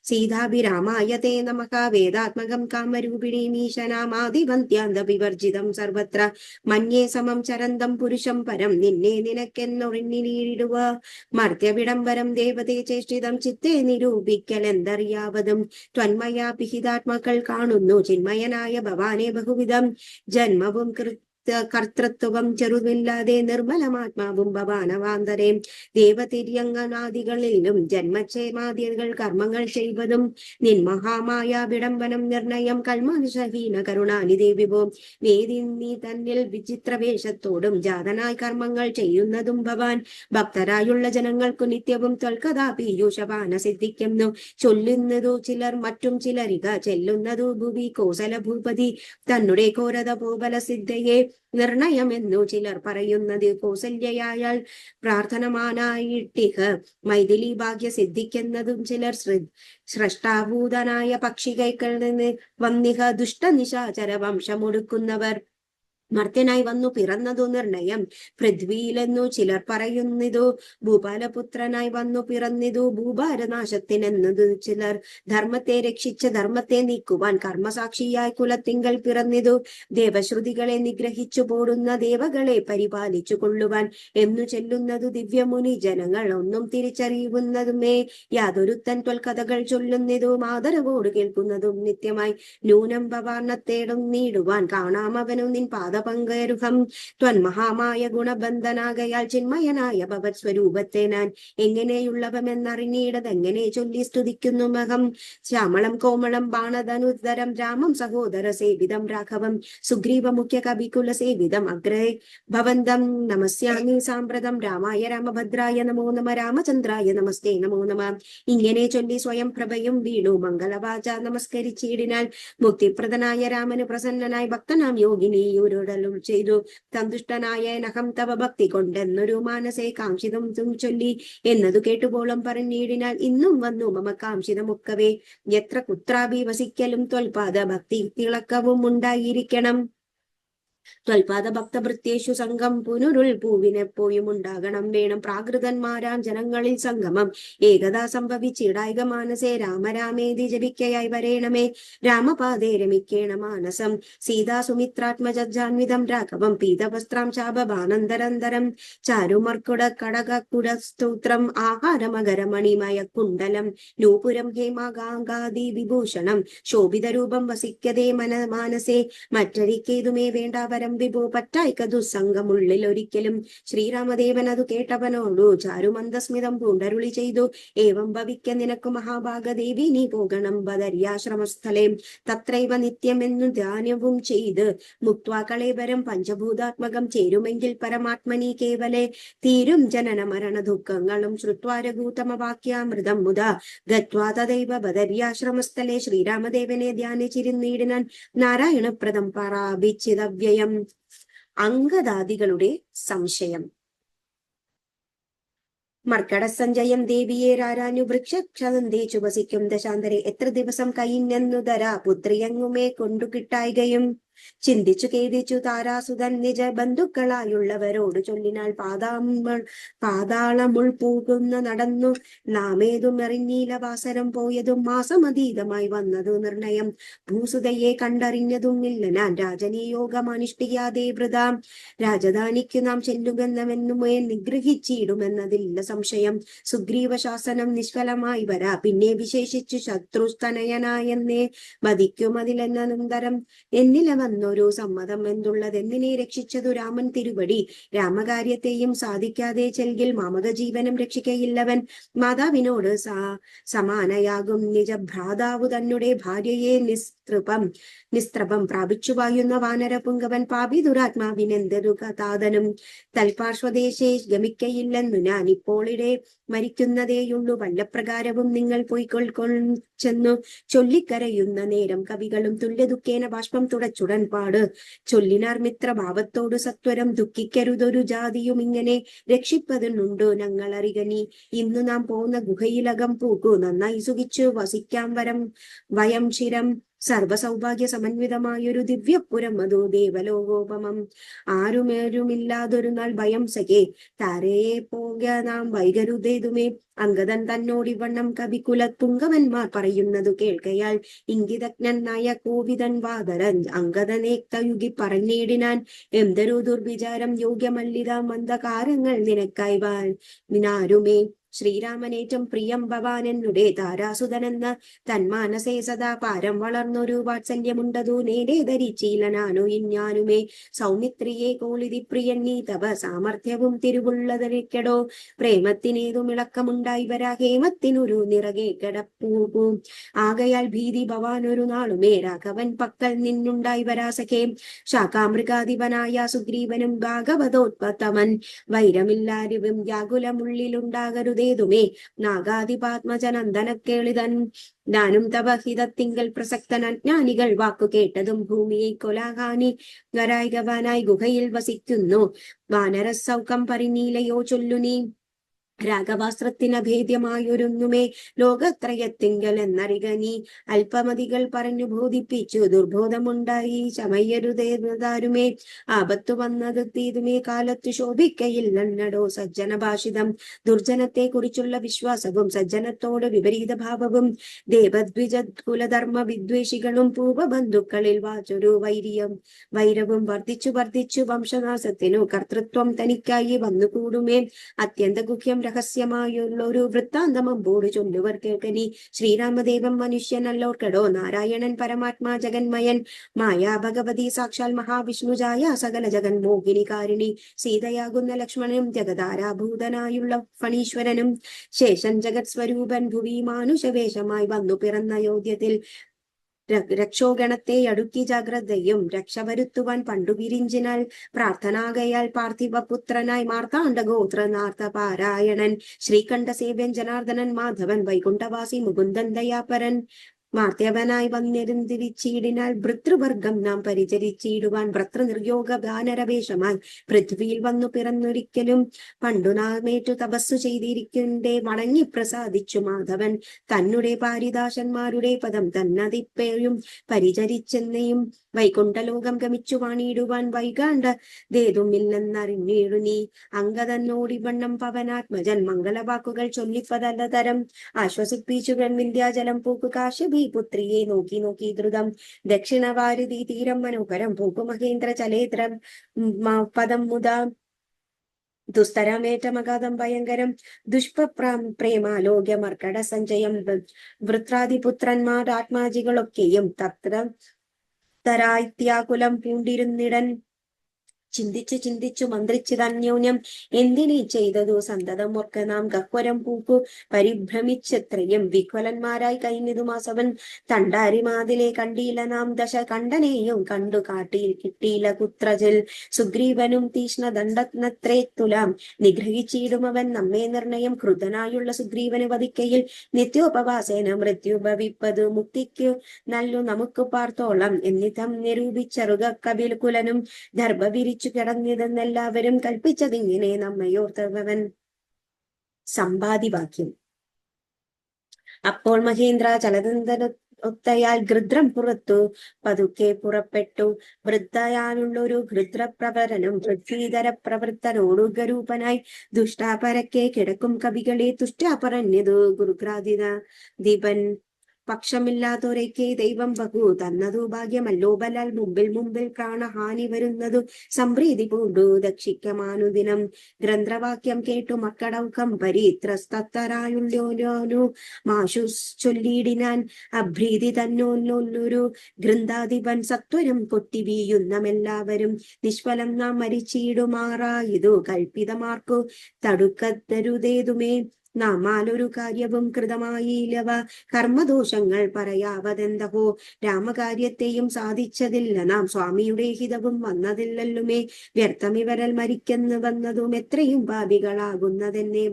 സീതാഭിരാമായ തേ നമഃ വേദാത്മകം കാമരൂപിണീമീശനാമാദിവന്ത്യാന്തവിവർജിതം സർവത്ര മന്യേ സമം ചരന്തം പുരുഷം പരം നിന്നെ നിനക്കെന്നൊഴിഞ്ഞിടുക മർത്യവിടംബരം ദേവതേ ചേഷ്ടിതം ചിത്തേ നിരൂപിക്കലെന്തറിയാവതും ത്വന്മയാ പിഹിതാത്മാക്കൾ കാണുന്നു ചിന്മയനായ ഭവാനെ ബഹുവിധം ജന്മവും കർത്തൃത്വം ചെറുവില്ലാതെ നിർമ്മലമാത്മാവും ഭവാനവാന്തരേ ദേവതിര്യംഗനാദികളിലും ജന്മക്ഷേമാദികൾ കർമ്മങ്ങൾ ചെയ്വതും നിൻമഹാമായ വിടംബനം നിർണയം കൽമാനുഷഹീന കരുണാനിധി വിഭോ വേദി നീ തന്നിൽ വിചിത്രവേഷത്തോടും ജാതനായി കർമ്മങ്ങൾ ചെയ്യുന്നതും ഭവാൻ ഭക്തരായുള്ള ജനങ്ങൾക്കു നിത്യവും തൊൽക്കഥാ പീയൂഷപാന സിദ്ധിക്കുന്നു ചൊല്ലുന്നതു ചിലർ മറ്റും ചിലരിക ചെല്ലുന്നതു ഭൂവി കോസല ഭൂപതി തന്നെ ഘോരത ഭൂബല സിദ്ധയെ നിർണയമെന്നു ചിലർ പറയുന്നത് കൗസല്യയായാൽ പ്രാർത്ഥനമാനായിട്ടിഹ മൈഥിലി ഭാഗ്യ സിദ്ധിക്കുന്നതും ചിലർ സ്രഷ്ടാഭൂതനായ പക്ഷികൈക്കൾ നിന്ന് വന്നിഹ ദുഷ്ടനിശാചര വംശമൊടുക്കുന്നവർ മർത്യനായി വന്നു പിറന്നതു നിർണയം പൃഥ്വിയിലെന്നു ചിലർ പറയുന്നിതു ഭൂപാലപുത്രനായി വന്നു പിറന്നിതു ഭൂഭാരനാശത്തിനെന്നതു ചിലർ ധർമ്മത്തെ രക്ഷിച്ച ധർമ്മത്തെ നീക്കുവാൻ കർമ്മസാക്ഷിയായി കുലത്തിങ്കൽ പിറന്നിതു ദേവശ്രുതികളെ നിഗ്രഹിച്ചു പോടുന്ന ദേവകളെ പരിപാലിച്ചു കൊള്ളുവാൻ എന്നു ചെല്ലുന്നതു ദിവ്യമുനി ജനങ്ങൾ ഒന്നും തിരിച്ചറിയുന്നതുമേ യാതൊരുത്തൻ ത്വൽകഥകൾ ചൊല്ലുന്നതു ആദരവോട് കേൾക്കുന്നതും നിത്യമായി ന്യൂനം ഭവാർണത്തേടും നീടുവാൻ കാണാമവനു നിൻ പങ്കരുഹം ത്വന്മഹാമായ ഗുണബന്ധനാകയാൽ ചിന്മയനായ ഭവത് സ്വരൂപത്തെ ഞാൻ എങ്ങനെയുള്ളവമെന്നറിഞ്ഞീടതെങ്ങനെ ചൊല്ലി സ്തുതിക്കുന്നു മഹം ശ്യാമളം കോമളം ബാണധനുദ്ധരം രാമം സഹോദര സേവിതം രാഘവം സുഗ്രീവ മുഖ്യ കവികുല സേവിതം അഗ്രേ ഭവന്തം നമസ്യാമി സാമ്പ്രതം രാമായ രാമഭദ്രായ നമോ നമ രാമചന്ദ്രായ നമസ്തേ നമോ നമ ഇങ്ങനെ ചൊല്ലി സ്വയം പ്രഭയും വീണു മംഗളവാച നമസ്കരിച്ചിടിനാൽ മുക്തിപ്രദനായ രാമന് പ്രസന്നനായി ഭക്തനാം യോഗിനിയോട് ചെയ്തു സന്തുഷ്ടനായ നഖം തവ ഭക്തി കൊണ്ടെന്നൊരു മാനസേ കാംക്ഷിതം ചൊല്ലി എന്നതു കേട്ടുപോളം പറഞ്ഞിടിനാൽ ഇന്നും വന്നു മമ കാംക്ഷിതമൊക്കവേ എത്ര കുത്രാഭി വസിക്കലും ത്വൽപാദ ഭക്തി തിളക്കവും ഉണ്ടായിരിക്കണം ത്വൽപാദ ഭക്തഭൃത്യേഷു സംഘം പുനരുൾ പൂവിനെപ്പോഴും ഉണ്ടാകണം വേണം പ്രാകൃതന്മാരാം ജനങ്ങളിൽ സംഗമം ഏകദാ സംഭവിച്ചിടായിക മാനസേ രാമരാമേതി ജപിക്കയായി വരേണമേ രാമപാദേ രമിക്കേണ മാനസം സീതാ സുമിത്രാത്മജാൻവിതം രാഘവം പീതവസ്ത്രാം ചാപവാനന്തരന്തരം ചാരുമർക്കുട കടകുട സ്തോത്രം ആഹാരമകരമണിമയ കുണ്ടലം നൂപുരം ഹേമഗാംഗാദി വിഭൂഷണം ശോഭിതരൂപം വസിക്കതേ മാനസേ മറ്റൊരിക്കേതുമേ വേണ്ട വരം വിഭോ പറ്റായിക്ക ദുസ്സംഗമുള്ളിൽ ഒരിക്കലും ശ്രീരാമദേവൻ അതു കേട്ടവനോടു ചാരുമന്ദസ്മിതം പൂണ്ടരുളി ചെയ്തു ഏവം ഭവിക്ക നിനക്കു മഹാഭാഗദേവി നീ പോകണം ബദര്യാശ്രമസ്ഥലേ തത്രൈവ നിത്യമെന്നു ധ്യാനവും ചെയ്ത് മുക്വാ കളേബരം പഞ്ചഭൂതാത്മകം ചേരുമെങ്കിൽ പരമാത്മനി കേവലേ തീരും ജനന മരണ ദുഃഖങ്ങളും ശ്രുത്വാരഭൂതമവാക്യാമൃതം മുതാ ഗത്വാ തദൈവ ബദര്യാശ്രമസ്ഥലേ ശ്രീരാമദേവനെ ധ്യാനിച്ചിരുന്നീടിനാൻ നാരായണപ്രദം പരാഭിച്ചിതവ്യയം അംഗദാദികളുടെ സംശയം മർക്കടസഞ്ജയം ദേവിയെ രാരാനു വൃക്ഷക്ഷതന്തേച്ചു വസിക്കും ദശാന്തരെ എത്ര ദിവസം കൈന്നെന്നു ധരാ പുത്രിയങ്ങുമേ കൊണ്ടു കിട്ടായികയും ചിന്തിച്ചു ഖേദിച്ചു താരാസുതൻ നിജ ബന്ധുക്കളായുള്ളവരോട് ചൊല്ലിനാൽ പാതാളമുൾ പോകുന്ന നടന്നു നാമേതും എറിഞ്ഞീല വാസരം പോയതും മാസമതീതമായി വന്നതു നിർണയം ഭൂസുതയെ കണ്ടറിഞ്ഞതും ഇല്ല ഞാൻ രാജനീയോഗമനുഷ്ഠിയാതെ വൃതാം രാജധാനിക്ക് നാം ചെല്ലുമെന്നമെന്നുമേ നിഗ്രഹിച്ചിടുമെന്നതില്ല സംശയം സുഗ്രീവ ശാസനം നിഷ്ഫലമായി വരാ പിന്നെ വിശേഷിച്ചു ശത്രുസ്തനയനായെന്നേ വധിക്കുമതിലെന്നനന്തരം എന്നില വന്നൊരു സമ്മതം എന്തുള്ളതെന്നിനെ രക്ഷിച്ചതു രാമൻ തിരുവടി രാമകാര്യത്തെയും സാധിക്കാതെ ചെൽകിൽ മാമക ജീവനം രക്ഷിക്കയില്ലവൻ മാതാവിനോട് സമാനയാകും നിജ ഭ്രാതാവു തന്നെ ഭാര്യയെ നിസ്ത്രപം പ്രാപിച്ചു വായുന്ന വാനര പുങ്കവൻ പാപി ദുരാത്മാവിനെന്തൊരു കഥാതനും തൽപാർശ്വദേശേ ഗമിക്കയില്ലെന്നു ഞാൻ ഇപ്പോളിടെ മരിക്കുന്നതേയുള്ളൂ വല്ലപ്രകാരവും നിങ്ങൾ ചെന്നു ചൊല്ലിക്കരയുന്ന നേരം കവികളും തുല്യ ദുഃഖേന ബാഷ്പം തുടച്ചുടൻ പാട് ചൊല്ലിനാർ മിത്രഭാവത്തോട് സത്വരം ദുഃഖിക്കരുതൊരു ജാതിയും ഇങ്ങനെ രക്ഷിപ്പതിനുണ്ടോ ഞങ്ങൾ അറികനി ഇന്നു നാം പോന്ന ഗുഹയിലകം പൂക്കു നന്നായി സുഖിച്ചു വസിക്കാം വയം ശിരം സർവസൗഭാഗ്യ സമന്വിതമായൊരു ദിവ്യപുരം അതോ ദേവലോകോപമം ആരുമേരുമില്ലാതൊരു നാൾ ഭയം സഖേ താരയെ പോക നാം വൈകരുതേതുമേ അങ്കദൻ തന്നോടിവണ്ണം കവികുല തുങ്കവന്മാർ പറയുന്നതു കേൾക്കയാൽ ഇംഗിതജ്ഞനായ കോവിതൻ വാദരൻ അങ്കദനേക്തയുഗി പറഞ്ഞിടിനാൻ എന്തൊരു ദുർവിചാരം യോഗ്യമല്ലിത മന്ദകാരങ്ങൾ നിനക്കായി വിനാരുമേ ശ്രീരാമനേറ്റം പ്രിയം ഭവാനെന്നുടെ താരാസുതനെന്ന് തന്മാനസേ സദാ പാരം വളർന്നൊരു വാത്സല്യമുണ്ടതു നേരെ ധരിച്ചീലനാനു ഇഞ്ഞാനുമേ സൗമിത്രിയെ കോളിതി പ്രിയൻ നീ തവ സാമർഥ്യവും തിരുവുള്ളതരയ്ക്കടോ പ്രേമത്തിനേതും ഇളക്കമുണ്ടായി വരാ ഹേമത്തിനൊരു നിറകെ കിടപ്പൂ ആകയാൽ ഭീതി ഭവാനൊരു നാളുമേ രാഘവൻ പക്കൽ നിന്നുണ്ടായി വരാസഖേ ശാഖാമൃഗാധിപനായ സുഗ്രീവനും ഭാഗവതോത്പത്തമൻ വൈരമില്ലാരിവും വ്യാകുലമുള്ളിലുണ്ടാകരുതേതുമേ നാഗാധിപാത്മജനന്ദനക്കേളിതൻ ഞാനും തവ ഹിതത്തിങ്കൽ പ്രസക്തൻ അജ്ഞാനികൾ വാക്കു കേട്ടതും ഭൂമിയെ കൊലാഹാനി ഗരായികവാനായി ഗുഹയിൽ വസിക്കുന്നു വാനരസൗഖം പരിനീലയോ ചൊല്ലുനീ രാഗവാസ്ത്രത്തിനഭേദ്യമായൊരുന്നുമേ ലോകത്രയത്തിങ്കൽ എന്നറിക നീ അല്പമതികൾ പറഞ്ഞു ബോധിപ്പിച്ചു ദുർബോധമുണ്ടായി ചമയരുതേതാരുമേ ആപത്തു വന്നത് തീതുമേ കാലത്തു ശോഭിക്കയില്ലെന്നടോ സജ്ജന ഭാഷിതം ദുർജനത്തെ കുറിച്ചുള്ള വിശ്വാസവും സജ്ജനത്തോട് വിപരീത ഭാവവും ദേവദ്വിജ കുലധർമ്മ വിദ്വേഷികളും പൂർവബന്ധുക്കളിൽ വാചൊരു വൈരവും വർദ്ധിച്ചു വംശനാശത്തിനു കർത്തൃത്വം തനിക്കായി വന്നുകൂടുമേ അത്യന്ത ഗുഹ്യം രഹസ്യമായുള്ള ഒരു വൃത്താന്തമമ്പോട് ചൊല്ലുവർ കേൾക്കനി ശ്രീരാമദേവൻ മനുഷ്യനല്ലോർക്കടോ നാരായണൻ പരമാത്മാ ജഗന്മയൻ മായാ ഭഗവതി സാക്ഷാൽ മഹാവിഷ്ണുജായ സകല ജഗൻ മോഹിനികാരിണി സീതയാകുന്ന ലക്ഷ്മണനും ജഗതാരാഭൂതനായുള്ള ഫണീശ്വരനും ശേഷൻ ജഗത് സ്വരൂപൻ ഭുവി മാനുഷവേഷമായി വന്നു പിറന്ന യോധ്യത്തിൽ രക്ഷോഗണത്തെ അടുക്കി ജാഗ്രതയും രക്ഷ വരുത്തുവാൻ പണ്ടു വിരിഞ്ചിനാൽ പ്രാർത്ഥനാകയാൽ പാർത്ഥിവപുത്രനായി മാർത്താണ്ഡ ഗോത്രനാർത്ഥ പാരായണൻ ശ്രീകണ്ഠ സേവ്യൻ ജനാർദ്ദനൻ മാധവൻ വൈകുണ്ഠവാസി മുകുന്ദൻ ദയാപരൻ മാർത്യവനായി വന്നിരുന്നിരിച്ചിടിനാൽ ഭൃതൃവർഗം നാം പരിചരിച്ചിടുവാൻ ഭ്രതൃനിർയോഗ ഗാനരവേഷമായി പൃഥ്വിയിൽ വന്നു പിറന്നൊരിക്കലും പണ്ടു നാമേറ്റു തപസ്സു ചെയ്തിരിക്കണ്ടേ വണങ്ങി പ്രസാദിച്ചു മാധവൻ തന്നെ പാരിദാസന്മാരുടെ പദം തന്നതിപ്പേയും പരിചരിച്ചെന്നെയും വൈകുണ്ഠലോകം ഗമിച്ചു വാണിടുവാൻ വൈകാണ്ടതേതുമില്ലെന്നറിഞ്ഞിടു നീ അങ്കതന്നോടിവണ്ണം പവനാത്മജൻ മംഗളവാക്കുകൾ ചൊല്ലിപ്പതലതരം ആശ്വസിപ്പിച്ചുകൻ വിന്ധ്യാചലം പൂക്കു കാശ്യപി പുത്രിയെ നോക്കി ദ്രുതം ദക്ഷിണവാരുതി തീരം മനോഹരം പൂക്കു മഹേന്ദ്ര ചലേത്രം പദം മുതാ ദുസ്തരമേറ്റമഗാധം ഭയങ്കരം ദുഷ്പ്രേമാലോക്യമർക്കട സഞ്ചയം വൃത്രാദിപുത്രന്മാർ ആത്മാജികളൊക്കെയും തരായിത്യാകുലം പൂണ്ടിരുന്നിടൻ ചിന്തിച്ചു മന്ത്രിച്ചിതന്യോന്യം എന്തിനീ ചെയ്തതു സന്തതം ഒക്കെ നാം ഗഹ്വരം പൂക്കു പരിഭ്രമിച്ചെത്രയും വിഹ്വലന്മാരായി കഴിഞ്ഞതു മാസവൻ തണ്ടാരിമാതിലെ കണ്ടീല നാം ദശ കണ്ടനെയും കണ്ടു കാട്ടിയിൽ കിട്ടിയില്ല കുത്രജൽ സുഗ്രീവനും തീഷ്ണദണ്ഡനത്രേ തുലാം നിഗ്രഹിച്ചിടുമവൻ നമ്മെ നിർണയം ക്രുദ്ധനായുള്ള സുഗ്രീവന് വധിക്കയിൽ നിത്യോപവാസേന മൃത്യു ഭവിപ്പതു മുക്തിക്കു നല്ലു നമുക്ക് പാർത്തോളം എന്നിതം നിരൂപിച്ചറുക കപിൽകുലനും ദർഭ കിടന്നിതെന്നെല്ലാവരും കൽപ്പിച്ചതിങ്ങനെ നമ്മയോർത്തവൻ സമ്പാദിവാക്യം. അപ്പോൾ മഹേന്ദ്ര ചലതന്തര ഒത്തയാൽ ഗൃദ്രം പുറത്തു പതുക്കെ പുറപ്പെട്ടു വൃദ്ധയാനുള്ളൊരു ഗൃദ്രപ്രവരനും പൃഥ്വീധര പ്രവൃത്തനോടു ഗരൂപനായി ദുഷ്ടാപരക്കെ കിടക്കും കവികളെ തുഷ്ടാ പറഞ്ഞതു ഗുരുഗ്രാദിന ദീപൻ പക്ഷമില്ലാത്തവരേക്ക് ദൈവം ബഹു തന്നതു ഭാഗ്യമല്ലോ ബലാൽ മുമ്പിൽ പ്രാണഹാനി വരുന്നതു സംപ്രീതി പൂണ്ടു ദക്ഷിക്കമാനുദിനം ഗ്രന്ഥവാക്യം കേട്ടു മക്കടൗക്കം പരിത്രസ്തരായുള്ളോനു മാശു ചൊല്ലിയിടിനാൻ അഭ്രീതി തന്നോല്ലൊരു ഗൃന്ഥാധിപൻ സത്വരം കൊട്ടി വീയുന്നമെല്ലാവരും നിഷ്ഫലം നാം മരിച്ചിടുമാറായതു കൽപ്പിതമാർക്കു തടുക്കത്തരുതേതുമേ നാമാലൊരു കാര്യവും കൃതമായില്ലവ കർമ്മദോഷങ്ങൾ പറയാവതെന്തഹോ രാമകാര്യത്തെയും സാധിച്ചതില്ല നാം സ്വാമിയുടെ ഹിതവും വന്നതില്ലല്ലുമേ വ്യർത്ഥമിവരൽ മരിക്കെന്ന് വന്നതും എത്രയും പാപികളാകുന്നതെന്നേ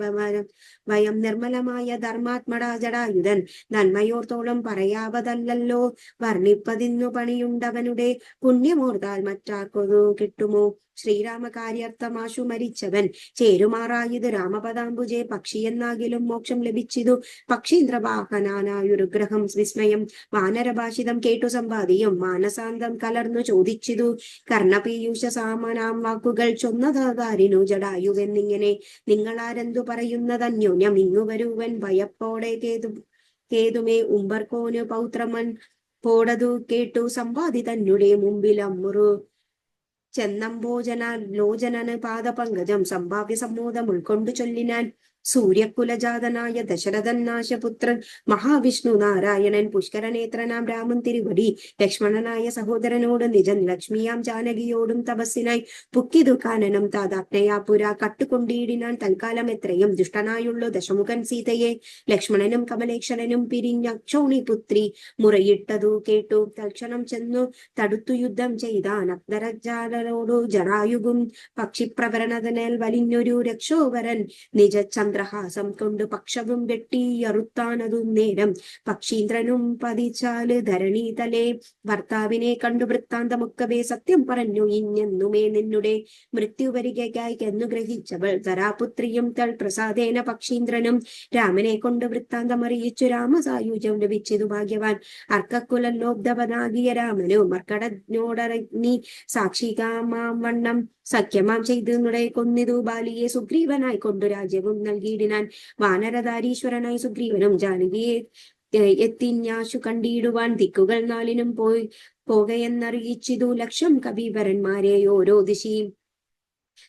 വയം നിർമ്മലമായ ധർമാത്മടാജടായുധൻ നന്മയോർത്തോളം പറയാവതല്ലോ വർണ്ണിപ്പതിന്നു പണിയുണ്ടവനുടെ പുണ്യമോർത്താൽ മറ്റാർക്കൊതു കിട്ടുമോ ശ്രീരാമകാര്യർത്ഥമാശു മരിച്ചവൻ ചേരുമാറായത് രാമപദാംബുജെ പക്ഷിയെന്നാകിലും മോക്ഷം ലഭിച്ചിതു പക്ഷീന്ദ്രവാഹനാനായൊരു ഗ്രഹം വിസ്മയം വാനരഭാഷിതം കേട്ടു സമ്പാദിയും മാനസാന്തം കലർന്നു ചോദിച്ചിതു കർണപീയൂഷ സാമനാം വാക്കുകൾ ചൊന്നതാരിനു ജടായുവെന്നിങ്ങനെ നിങ്ങളാരെന്തു പറയുന്നതന്യോന്യം ഇങ്ങു വരുവൻ ഭയപ്പോടെ കേതുമേ ഉമ്പർക്കോന് പൗത്രമൻ പോടതു കേട്ടു സമ്പാദി തന്നെ മുമ്പിൽ അമ്മുറു ചെന്നംബോജന ലോചനന് പാദപങ്കജം സംഭാവ്യ സമ്മോദം ഉൾക്കൊണ്ടു ചൊല്ലിനാൻ സൂര്യകുലജാതനായ ദശരഥൻ നാശപുത്രൻ മഹാവിഷ്ണു നാരായണൻ പുഷ്കരനേത്രനാം രാമൻ തിരുവടി ലക്ഷ്മണനായ സഹോദരനോട് നിജൻ ലക്ഷ്മിയാം ജാനകിയോടും തപസ്സിനായി പുക്കിതു കാനനം താതാജ്ഞയാപുര കട്ടുകൊണ്ടിടിനാൻ തൽക്കാലം എത്രയും ദുഷ്ടനായുള്ളു ദശമുഖൻ സീതയെ ലക്ഷ്മണനും കമലേക്ഷണനും പിരിഞ്ഞക്ഷോണി പുത്രി മുറയിട്ടതു കേട്ടു തൽക്ഷണം ചെന്നു തടുത്തു യുദ്ധം ചെയ്താൻ അപ്തരജാലരോടു ജടായുകും പക്ഷിപ്രവരണതനേൽ വലിഞ്ഞൊരു രക്ഷോവരൻ നിജ ചന്ദ്രഹാസം കൊണ്ട് പക്ഷവും വെട്ടിയറുത്താനതും നേരം പക്ഷീന്ദ്രനും പതിച്ചാല് ധരണീതലേ ഭർത്താവിനെ കണ്ടു വൃത്താന്തമൊക്കവേ സത്യം പറഞ്ഞു ഇഞ്ഞെന്നുമേ നിന്നുടെ മൃത്യു വരികയ്ക്കായി എന്നു ഗ്രഹിച്ചവൾ ധരാപുത്രിയും തൽ പ്രസാദേന പക്ഷീന്ദ്രനും രാമനെ കൊണ്ട് വൃത്താന്തം അറിയിച്ചു രാമസായുജ്യം ലഭിച്ചതു ഭാഗ്യവാൻ അർക്കക്കുലലോബ്ധവനാകിയ രാമനു മർക്കടനോടറങ്ങി സാക്ഷികാമാം വണ്ണം സഖ്യമാം ചെയ്തുടെ കൊന്നിതു ബാലിയെ സുഗ്രീവനായി കൊണ്ടു രാജ്യവും നൽകിയിടിനാൻ വാനരധാരീശ്വരനായി സുഗ്രീവനും ജാനകിയെ എത്തിഞ്ഞാശു കണ്ടിടുവാൻ ദിക്കുകൾ നാലിനും പോകയെന്നറിയിച്ചിതു ലക്ഷം കവിവരന്മാരെ ഓരോ ദിശയും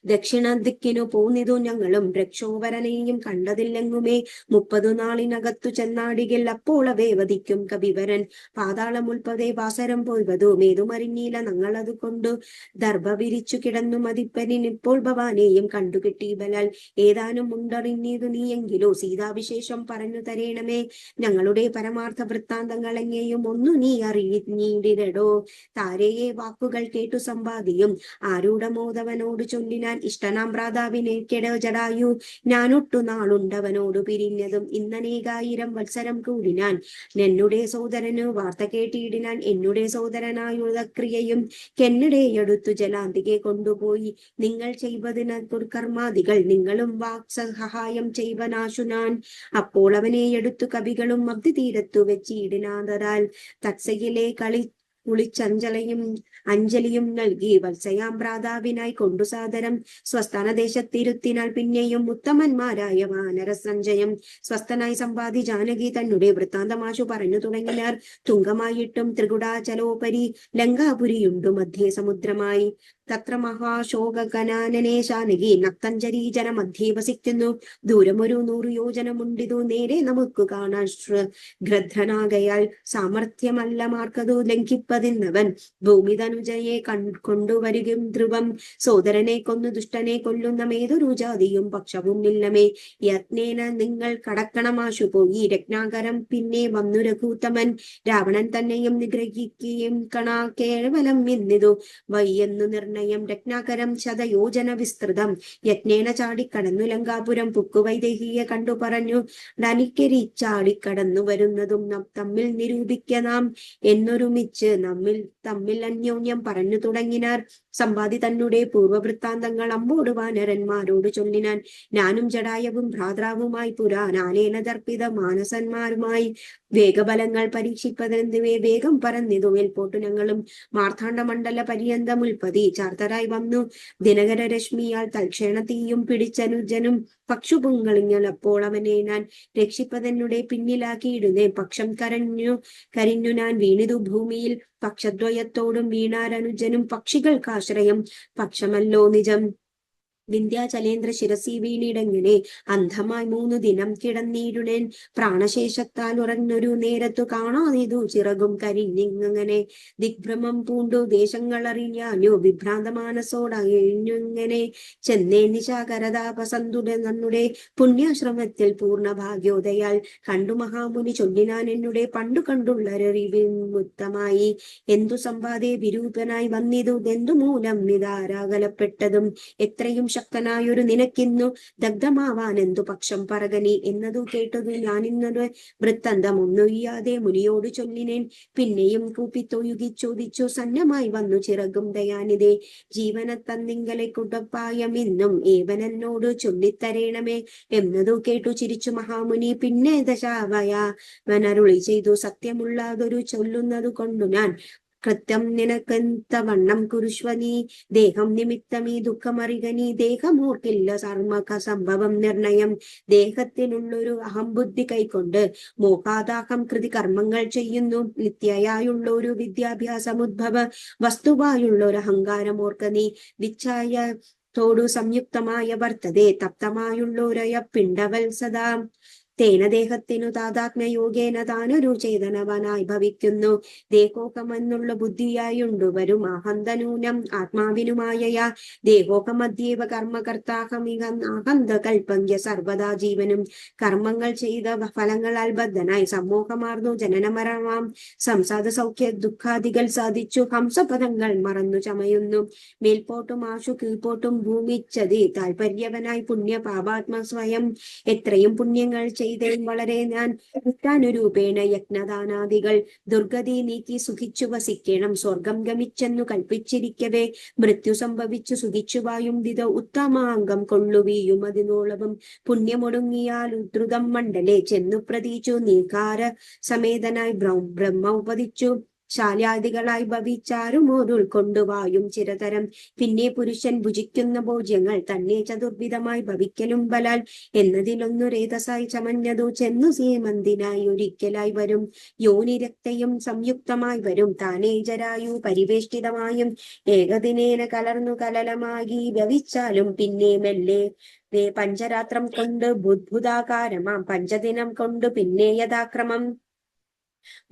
ദക്ഷിണ ദിക്കിനു പോന്നിതു ഞങ്ങളും രക്ഷോവരനെയും കണ്ടതില്ലെങ്ങുമേ 30 നാളിനകത്തു ചെന്നാടികൾ അപ്പോളവേ വധിക്കും കവിവരൻ പാതാളമുൾപ്പതേ വാസരം പോയ്വതു മേതുമറിഞ്ഞീല ഞങ്ങളതു കൊണ്ടു ദർഭ വിരിച്ചു കിടന്നു മതിപ്പനിപ്പോൾ ഭവാനെയും കണ്ടുകിട്ടി ബലാൽ ഏതാനും ഉണ്ടറിഞ്ഞിതു നീയെങ്കിലോ സീതാവിശേഷം പറഞ്ഞു തരേണമേ ഞങ്ങളുടെ പരമാർത്ഥ വൃത്താന്തങ്ങൾ എങ്ങേയും ഒന്നു നീ അറിഞ്ഞിടോ താരയെ വാക്കുകൾ കേട്ടു സമ്പാദിയും ആരൂഢമോദവനോട് ചൊല്ലി ഞാൻ ഇഷ്ടനാം ഭ്രാതാവിനെ കെട ജടായു ഞാനൊട്ടു നാളുണ്ടവനോടു പിരിഞ്ഞതും ഇന്നനേകായിരം വത്സരം കൂടിനാൻ എന്നുടെ സോദരനു വാർത്ത കേട്ടിടിനാൻ എന്നുടെ സോദരനായുള്ള ക്രിയയും കെന്നിടെയെടുത്തു ജലാന്തികെ കൊണ്ടുപോയി നിങ്ങൾ ചെയ്വതിന കർമാദികൾ നിങ്ങളും വാക്സഹായം ചെയ്വനാശു ഞാൻ അപ്പോൾ അവനെ എടുത്തു കവികളും അബ്ദി തീരത്തു വെച്ചിടിനാതരാൽ തത്സയിലെ കുളിച്ചഞ്ജലയും അഞ്ജലിയും നൽകി വത്സയാം ഭ്രാതാവിനായി കൊണ്ടു സാദരം സ്വസ്ഥാനദേശത്തിരുത്തിനാൽ പിന്നെയും ഉത്തമന്മാരായ വാനര സഞ്ജയം സ്വസ്ഥനായി സമ്പാദി ജാനകി തന്നെ വൃത്താന്തമാശു പറഞ്ഞു തുടങ്ങിനാർ തുങ്കമായിട്ടും ത്രികുടാചലോപരി ലങ്കാപുരിയുണ്ടു മധ്യേ സമുദ്രമായി തത്ര മഹാശോകനാനനെ ശാനകി നക്തഞ്ജരീ ജന മധ്യേ വസിക്കുന്നു ദൂരമൊരു 100 യോജനമുണ്ടിതു നേരെ നമുക്ക് കാണാൻ ഗ്രദ്ധനാകയാൽ സാമർഥ്യമല്ല മാർക്കതു ലംഘിപ്പതിന്നവൻ ഭൂമിതനുജയെ കൊണ്ടുവരികയും ധ്രുവം സോദരനെ കൊന്നു ദുഷ്ടനെ കൊല്ലുന്നമേതൊരു ജാതിയും പക്ഷവും ഇല്ലമേ യത്നേന നിങ്ങൾ കടക്കണമാശു പോയി രത്നാകരം പിന്നെ വന്നു രഘൂത്തമൻ രാവണൻ തന്നെയും നിഗ്രഹിക്കുകയും കണാ കേവലം ഇന്നിതു വയ്യെന്നു നിർണയം രത്നാകരം ശതയോജന വിസ്തൃതം യജ്ഞേന ചാടിക്കടന്നു ലങ്കാപുരം പുക്കുവൈദേഹിയെ കണ്ടു പറഞ്ഞു ഡനിക്കരി ചാടിക്കടന്നു വരുന്നതും തമ്മിൽ നിരൂപിക്കാം എന്നൊരുമിച്ച് തമ്മിൽ അന്യോന്യം പറഞ്ഞു തുടങ്ങിനാർ സമ്പാദി തന്നെ പൂർവവൃത്താന്തങ്ങൾ അമ്പോട് വാനരന്മാരോട് ചൊല്ലിനാൻ ഞാനും ജടായവും ഭ്രാതാവുമായി പുരാനാലേന ദർപ്പിത മാനസന്മാരുമായി വേഗബലങ്ങൾ പരീക്ഷിപ്പതെന്തുവേ വേഗം പറന്നിതു മേൽപോട്ടു ഞങ്ങളും മാർത്താണ്ഡ മണ്ഡല പര്യന്തമുൽപ്പതി ചാർത്തരായി വന്നു ദിനകര രശ്മിയാൽ തൽക്ഷണ തീയും പിടിച്ചനുജനും പക്ഷുപുങ്ങളിഞ്ഞൽ അപ്പോൾ അവനെ ഞാൻ രക്ഷിപ്പതെന്നുടെ പിന്നിലാക്കിയിടുന്നേ പക്ഷം കരിഞ്ഞു ഞാൻ വീണിതു ഭൂമിയിൽ പക്ഷദ്വയത്തോടും വീണാരനുജനും പക്ഷികൾക്കാശ്രയം പക്ഷമല്ലോ നിജം വിന്ധ്യാചലേന്ദ്ര ശിരസി വീണിടങ്ങനെ അന്ധമായി 3 ദിനം കിടന്നിടുനേൻ പ്രാണശേഷത്താൽ ഉറങ്ങൊരു നേരത്തു കാണാതിതു ചിറകും കരിഞ്ഞിങ്ങനെ ദിഗ്ഭ്രമം പൂണ്ടു ദേശങ്ങൾ അറിഞ്ഞാനു വിഭ്രാന്ത മാനസോടഴിഞ്ഞുങ്ങനെ ചെന്നേ നിശാകരതാപസന്തുടെ നന്നുടെ പുണ്യാശ്രമത്തിൽ പൂർണ്ണ ഭാഗ്യോദയാൽ കണ്ടു മഹാമുനി ചൊല്ലിനാൻ എന്നുടെ പണ്ടു കണ്ടുള്ളൊരറിവിമുത്തമായി എന്തു സമ്പാദേ വിരൂപനായി വന്നിതു എന്തു മൂലം നിതാരാകലപ്പെട്ടതും എത്രയും ശക്തനായൊരു നിനക്കിന്നു ദഗ്ധമാവാൻ എന്തു പക്ഷം പറകനി എന്നതു കേട്ടതു ഞാനിന്നൊരു വൃത്തന്തം ഒന്നൊയ്യാതെ മുനിയോട് ചൊല്ലിനേൻ പിന്നെയും കൂപ്പിത്തൊയുകി ചോദിച്ചു സന്നമായി വന്നു ചിറകും ദയാനിതേ ജീവന തന്നിങ്കലെ കുടപ്പായം ഇന്നും ഏവനെന്നോട് ചൊല്ലിത്തരേണമേ എന്നതു കേട്ടു ചിരിച്ചു മഹാമുനി പിന്നെ ദശാവയാവനരുളി ചെയ്തു സത്യമുള്ളതൊരു ചൊല്ലുന്നതു കൊണ്ടു ഞാൻ കൃത്യം നിനക്കെന്തവണ്ണം കുരുഷ്വനീ ദേഹം നിമിത്തമീ ദുഃഖമറികനീ ദേഹമോർക്കില്ല സർമ്മക സംഭവം നിർണയം ദേഹത്തിനുള്ളൊരു അഹംബുദ്ധി കൈക്കൊണ്ട് മോഹാദാഹം കൃതി കർമ്മങ്ങൾ ചെയ്യുന്നു നിത്യയായുള്ള ഒരു വിദ്യാഭ്യാസമുദ്ഭവ വസ്തുവായുള്ള ഒരു അഹങ്കാരം ഓർക്ക നീ വിച്ഛായ തോടു സംയുക്തമായ വർത്തതെ തപ്തമായുള്ളൊരയ പിണ്ടവൽ സദാ തേന ദേഹത്തിനു താതാത്മ്യയോഗേന താനൊരു ചേതനവനായി ഭവിക്കുന്നു. ദേഹോകമെന്നുള്ള ബുദ്ധിയായുണ്ടു വരും അഹന്തനൂനം ആത്മാവിനുമായയാ ദേഹോകമധ്യേവ കർമ്മകർത്താഹമിഹന്ത കൽപ്പങ്ക സർവദാ ജീവനും കർമ്മങ്ങൾ ചെയ്ത ഫലങ്ങളാൽ ബദ്ധനായി സമൂഹമാർന്നു ജനനമരമാം സംസാദ സൗഖ്യ ദുഃഖാദികൾ സാധിച്ചു ഹംസപദങ്ങൾ മറന്നു ചമയുന്നു. മേൽപോട്ടും ആശു കീഴ്പോട്ടും ഭൂമിച്ചതി താൽപര്യവനായി പുണ്യ പാപാത്മ സ്വയം എത്രയും പുണ്യങ്ങൾ ചെയ്തേൻ വളരെ ഞാൻ ഉത്താനുരൂപേണ യജ്ഞദാനാദികൾ ദുർഗതി നീക്കി സുഖിച്ചു വസിക്കണം. സ്വർഗം ഗമിച്ചെന്നു കൽപ്പിച്ചിരിക്കവേ മൃത്യു സംഭവിച്ചു സുഖിച്ചു വായും വിധ ഉത്തമാംഗം കൊള്ളുവീയും അതിനോളവും പുണ്യമൊടുങ്ങിയാൽ ഉദ്രുതം മണ്ഡലെ ചെന്നു പ്രതീച്ചു നീകാര സമേതനായി ബ്രഹ്മ ഉപദിച്ചു. ശാലാദികളായി ഭവിച്ചാരുമോരുൾക്കൊണ്ടുവായും ചിരതരം പിന്നെ പുരുഷൻ ഭുജിക്കുന്ന ഭോജ്യങ്ങൾ തന്നെ ചതുർവിധമായി ഭവിക്കലും ബലാൽ എന്നതിലൊന്നു രേതസായി ചമഞ്ഞതു ചെന്നു സീമന്തിനായി ഒരിക്കലായി വരും. യോനിരക്തയും സംയുക്തമായി വരും താനേ ജരായു പരിവേഷ്ടിതമായും ഏകദിനേന കലർന്നു കലലമാകി ഭവിച്ചാലും പിന്നെ മെല്ലെ പഞ്ചരാത്രം കൊണ്ട് ബുദ്ഭുതാകാരമാം പഞ്ചദിനം കൊണ്ട് പിന്നെ യഥാക്രമം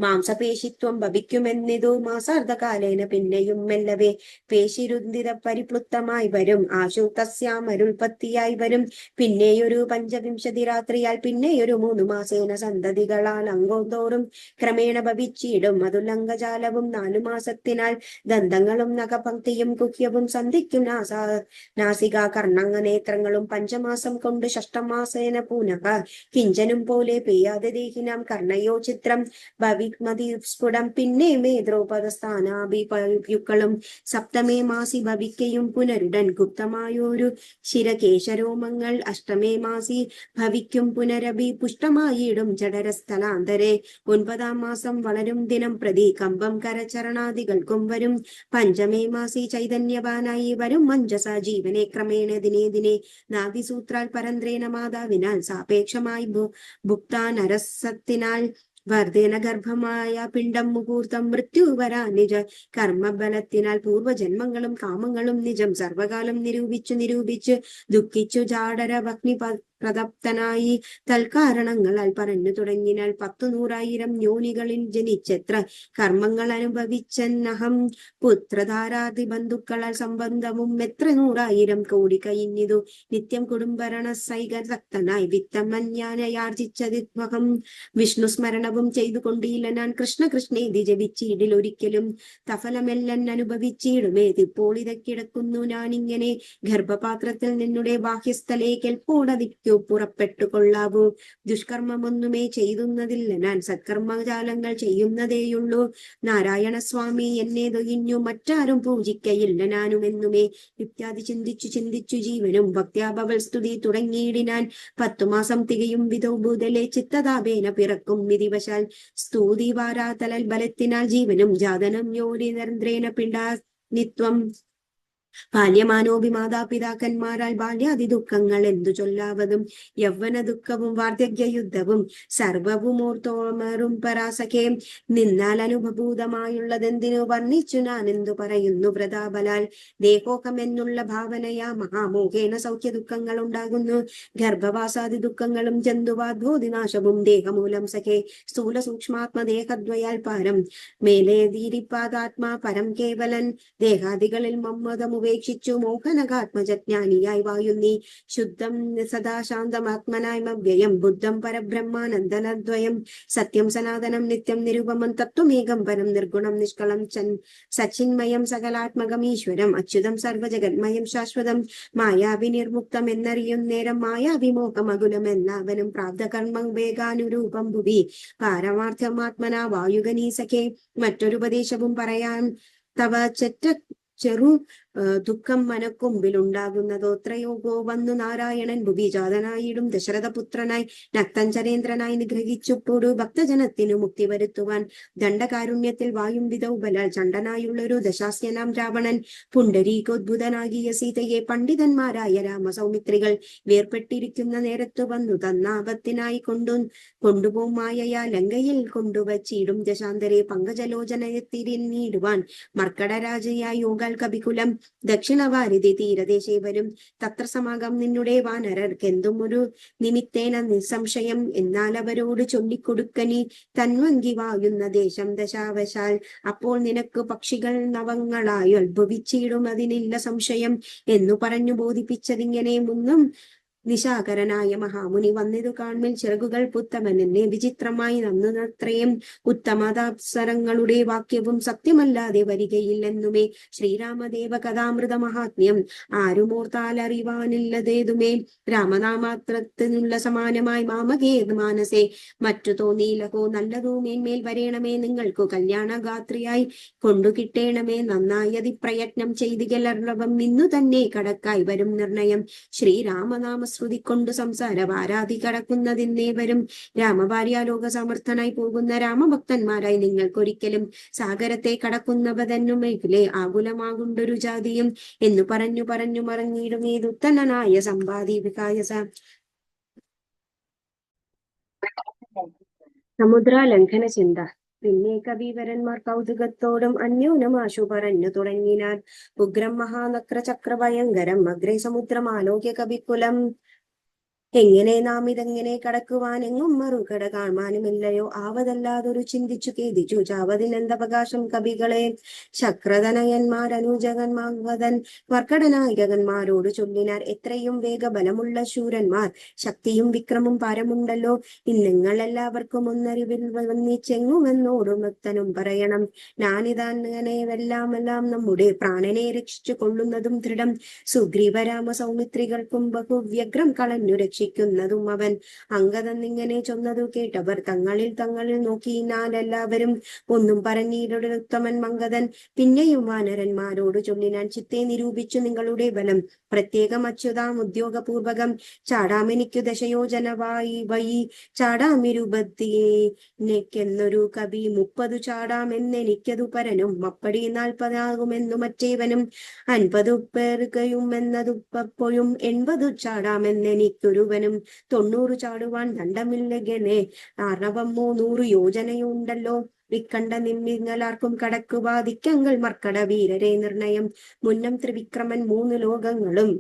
മാംസപേശിത്വം ഭവിക്കുമെന്നിതു മാസാർദ്ധകാലേന പിന്നെയും മെല്ലവേ പേശിരുന്തിത പരിപ്ലുപ്തമായി വരും ആശു തസ്യാമരുൾപത്തിയായി വരും. പിന്നെയൊരു പഞ്ചവിംശതി രാത്രിയാൽ പിന്നെയൊരു 3 മാസേന സന്തതികളാൽ അംഗോന്തോറും ക്രമേണ ഭവിച്ചിടും. മധുലംഗജാലവും 4 മാസത്തിനാൽ ദന്തങ്ങളും നഖപംക്തിയും കുഹ്യവും സന്ധിക്കും നാസിക കർണങ്ങ നേത്രങ്ങളും 5 മാസം കൊണ്ട് ഷഷ്ടമാസേന പുനഃ കിഞ്ചനും പോലെ പെയ്യാതെ ദേഹിനാം കർണയോ ചിത്രം ഭവിമതി സ്ഫുടം പിന്നെ മേദ്രോപദസ്ഥാനാഭിയുക്കളും 7 മാസി ഭവിക്കയും പുനരുടൻ ഗുപ്തമായൊരു ശിരകേശരോമങ്ങൾ 8 മാസി ഭവിക്കും പുനരഭി പുഷ്ടമായിടും ജഠരസ്ഥലാന്തരെ 9 മാസം വളരും ദിനം പ്രതി കമ്പം കരചരണാദികൾക്കും വരും. 5 മാസി ചൈതന്യവാനായി വരും മഞ്ജസ ജീവനെ ക്രമേണ ദിനേ ദിനേ നാഭിസൂത്രാൽ പരന്ത്രേണ മാതാവിനാൽ സാപേക്ഷമായി ഭുക്താനരസത്തിനാൽ വർദ്ധന ഗർഭമായ പിണ്ഡം മുഹൂർത്തം മൃത്യു വരാ നിജ കർമ്മബലത്തിനാൽ പൂർവജന്മങ്ങളും കാമങ്ങളും നിജം സർവകാലം നിരൂപിച്ചു ദുഃഖിച്ചു ജാഡര ഭഗ്നി പ്രതപ്തനായി തൽക്കാരണങ്ങളാൽ പറഞ്ഞു തുടങ്ങിനാൽ 10,100,000 യോനികളിൽ ജനിച്ചെത്ര കർമ്മങ്ങൾ അനുഭവിച്ചെന്നഹം പുത്രധാരാദി ബന്ധുക്കളാൽ സംബന്ധവും എത്ര 100,000 കോടി കഴിഞ്ഞിതു നിത്യം കുടുംബരണ സൈകസക്തനായി വിത്തമന്യാനയാർജിച്ചതിത്വഹം വിഷ്ണു സ്മരണവും ചെയ്തുകൊണ്ടില്ല ഞാൻ കൃഷ്ണ കൃഷ്ണേതി ജപിച്ചിടിൽ ഒരിക്കലും തഫലമെല്ലൻ അനുഭവിച്ചിടുമേ ഇപ്പോൾ ഇതക്കിടക്കുന്നു ഞാനിങ്ങനെ ഗർഭപാത്രത്തിൽ നിന്നുടെ ബാഹ്യസ്ഥലേ കെൽപ്പോടതിക്കു പുറപ്പെട്ടു കൊള്ളാവൂ. ദുഷ്കർമ്മമൊന്നുമേ ചെയ്യുന്നതില്ല ഞാൻ സത്കർമ്മജാലങ്ങൾ ചെയ്യുന്നതേയുള്ളൂ. നാരായണ സ്വാമി എന്നെ തൊഴിഞ്ഞു മറ്റാരും പൂജിക്കയില്ല ഞാനും എന്നുമേ ഇത്യാദി ചിന്തിച്ചു ജീവനും ഭക്ത്യാഭവൽ സ്തുതി തുടങ്ങിയിടിനാൻ. 10 മാസം തികയും വിധോ ഭൂതലെ ചിത്തതാപേന പിറക്കും വിധിവശാൽ സ്തുതി വാരാതലൽ ബലത്തിനാൽ ജീവനും ജാതനം യോനി നരേന്ദ്രേണ പിണ്ടാ നിത്വം ബാല്യമാനോപി മാതാപിതാക്കന്മാരാൽ ബാല്യാദി ദുഃഖങ്ങൾ എന്തു ചൊല്ലാവതും യൗവന ദുഃഖവും വാർദ്ധക്യ യുദ്ധവും സർവവുമോർത്തോമറും പരാസഖേ നിന്നാൽ അനുഭൂതമായുള്ളതെന്തിനു വർണ്ണിച്ചു ഞാൻ എന്തു പറയുന്നു വ്രതാബലാൽ ദേഹോഹമെന്നുള്ള ഭാവനയാ മഹാമോഹേന സൗഖ്യ ദുഃഖങ്ങൾ ഉണ്ടാകുന്നു. ഗർഭവാസാദി ദുഃഖങ്ങളും ജന്തുവാദ്ഭോതിനാശവും ദേഹമൂലം സഖേ സ്ഥൂല സൂക്ഷ്മാത്മദേഹദ്വയാൽ പാരം മേലേതിരിപ്പാതാത്മാ പരം കേവലൻ ദേഹാദികളിൽ മമ്മതമു ഉപേക്ഷിച്ചു മോഹനകാത്മജ്ഞാനിയായി വായുന്നീ ശുദ്ധം സദാശാന്തമാത്മനായ വ്യയം ബുദ്ധം പരബ്രഹ്മാനന്ദനദ്വയം സത്യം സനാതനം നിത്യം നിരുപമം തത്വമേകം പരം നിർഗുണം നിഷ്കളം സച്ചിന്മയം സകലാത്മകം ഈശ്വരം അച്യുതം സർവജഗന്മയം ശാശ്വതം മായാവിനിർമുക്തം എന്നറിയും നേരം മായാവിമോഹമകുലം എല്ലാവനും പ്രാപ്തകർമ്മം വേഗാനുരൂപം ഭുവി പാരമാർത്ഥമാത്മനാ വായുഗനീ സഖേ. മറ്റൊരുപദേശവും പറയാൻ തവ ചെറു ദുഃഖം മനക്കൊമ്പിലുണ്ടാകുന്നതോ ത്രയോഗോ വന്നു നാരായണൻ ഭുവിജാതനായിടും ദശരഥപുത്രനായി നക്തഞ്ചരേന്ദ്രനായി നിഗ്രഹിച്ചുപ്പോടു ഭക്തജനത്തിനു മുക്തി വരുത്തുവാൻ ദണ്ഡകാരുണ്യത്തിൽ വായും വിധൗബലാൽ ചണ്ടനായുള്ളൊരു ദശാസ്യനാം രാവണൻ പുണ്ടരീകോദ്ഭുതനാകിയ സീതയെ പണ്ഡിതന്മാരായ രാമസൗമിത്രികൾ വേർപെട്ടിരിക്കുന്ന നേരത്തു വന്നു തന്നാപത്തിനായി കൊണ്ടുപോകും മായയാ ലങ്കയിൽ കൊണ്ടുവച്ചിടും ദശാന്തരെ പങ്കജലോചനയെ തിരിഞ്ഞിടുവാൻ മർക്കടരാജയായി യോഗാൽ കപികുലം ദക്ഷിണവാരിധി തീരദേശേ വരും. തത്ര സമാകം നിന്നുടെ വാനരർക്കെന്തും ഒരു നിമിത്തേന നിസ്സംശയം. എന്നാൽ അവരോട് ചൊല്ലിക്കൊടുക്കനി തൻവങ്കി വായുന്ന ദേശം ദശാവശാൽ. അപ്പോൾ നിനക്ക് പക്ഷികൾ നവങ്ങളായി ഉത്ഭവിച്ചിടും, അതിനില്ല സംശയം എന്നു പറഞ്ഞു ബോധിപ്പിച്ചതിങ്ങനെ. മുന്നും നിശാകരനായ മഹാമുനി വന്നിതു കാൺമിൽ ചിറകുകൾ പുത്തമനെന്നെ വിചിത്രമായി നന്നത്രയും. ഉത്തമതാപ്സരങ്ങളുടെ വാക്യവും സത്യമല്ലാതെ വരികയില്ലെന്നുമേ. ശ്രീരാമദേവ കഥാമൃത മഹാത്മ്യം ആരുമോർത്താൽ അറിവാനില്ലതേതുമേ. രാമനാമാത്രത്തിനുള്ള സമാനമായി മാമകേ മാനസേ മറ്റു തോന്നിയിലഹോ. നല്ലതോ മേന്മേൽ വരേണമേ നിങ്ങൾക്കു കല്യാണഗാത്രിയായി കൊണ്ടു കിട്ടേണമേ. നന്നായി അതിപ്രയത്നം ചെയ്തുകലർവം ഇന്നു തന്നെ കടക്കായി വരും നിർണയം. ശ്രീരാമനാമ ശ്രുതിക്കൊണ്ടു സംസാര വാരാധി കടക്കുന്നതിന്നേവരും. രാമഭാര്യാലോക സമർത്ഥനായി പോകുന്ന രാമഭക്തന്മാരായി നിങ്ങൾക്കൊരിക്കലും സാഗരത്തെ കടക്കുന്നവതന്നുമെങ്കിലേ ആകുലമാകുണ്ടൊരു ജാതിയും എന്നു പറഞ്ഞു പറഞ്ഞു മറഞ്ഞിടുമേതുത്തനായ സമ്പാദി വികായസ. സമുദ്രാലംഘന ചിന്ത. പിന്നെ കവിവരന്മാർ കൗതുകത്തോടും അന്യോന്യം ആശു പറഞ്ഞു തുടങ്ങിനാർ. ഉഗ്രം മഹാനക്ര ചക്രഭയങ്കരം അഗ്രേ സമുദ്രം ആലോക്യ കവികുലം. എങ്ങനെ നാം ഇതെങ്ങനെ കടക്കുവാൻ, എങ്ങും മറുകട കാണാനുമില്ലയോ. ആവതല്ലാതൊരു ചിന്തിച്ചു ഖേദിച്ചു ചാവതിനെന്തവകാശം കവികളെ. ശക്രതനയന്മാർ അനുജകന്മാവതൻ കർക്കടനായകന്മാരോട് ചൊല്ലിനാർ. എത്രയും വേഗബലമുള്ള ശൂരന്മാർ, ശക്തിയും വിക്രമും പാരമുണ്ടല്ലോ. ഇന്നങ്ങൾ എല്ലാവർക്കും ഒന്നറിവിൽ വന്നിച്ചെങ്ങുമെന്നോടും ഭക്തനും പറയണം. ഞാനിതങ്ങനെ നമ്മുടെ പ്രാണനെ രക്ഷിച്ചു കൊള്ളുന്നതും ദൃഢം. സുഗ്രീവരാമ സൗമിത്രികൾക്കും ബഹുവ്യഗ്രം കളഞ്ഞു രക്ഷിക്കുന്നതും അവൻ. അംഗതന്നിങ്ങനെ ചൊന്നതു കേട്ടവർ തങ്ങളിൽ നോക്കിയിനാൽ എല്ലാവരും ഒന്നും പറഞ്ഞിരുത്തമൻ മംഗതൻ. പിന്നെയും വാനരന്മാരോട് ചൊല്ലിനാൻ. ചിത്തെ നിരൂപിച്ചു നിങ്ങളുടെ ബലം പ്രത്യേകം അച്യുതാം ഉദ്യോഗപൂർവകം. ചാടാമെനിക്കു ദശയോജനവായി വഴി ചാടാമിരുപത്തിയെന്നൊരു കവി. 30 ചാടാമെന്നെനിക്കതു പരനും അപ്പടി 40 മറ്റേവനും. 50 പേർക്കയും എന്നതുപ്പപ്പോഴും 80 ചാടാമെന്നെനിക്കൊരുവനും. 90 ചാടുവാൻ ദണ്ഡമില്ലഗനെ ആർണവം 300 യോജനയുണ്ടല്ലോ. ഇക്കണ്ട നിമ്മിങ്ങലാർക്കും കടക്കുവാ ദിക്കങ്ങൾ മർക്കട വീരരെ നിർണയം. മുന്നം ത്രിവിക്രമൻ 3 ലോകങ്ങളും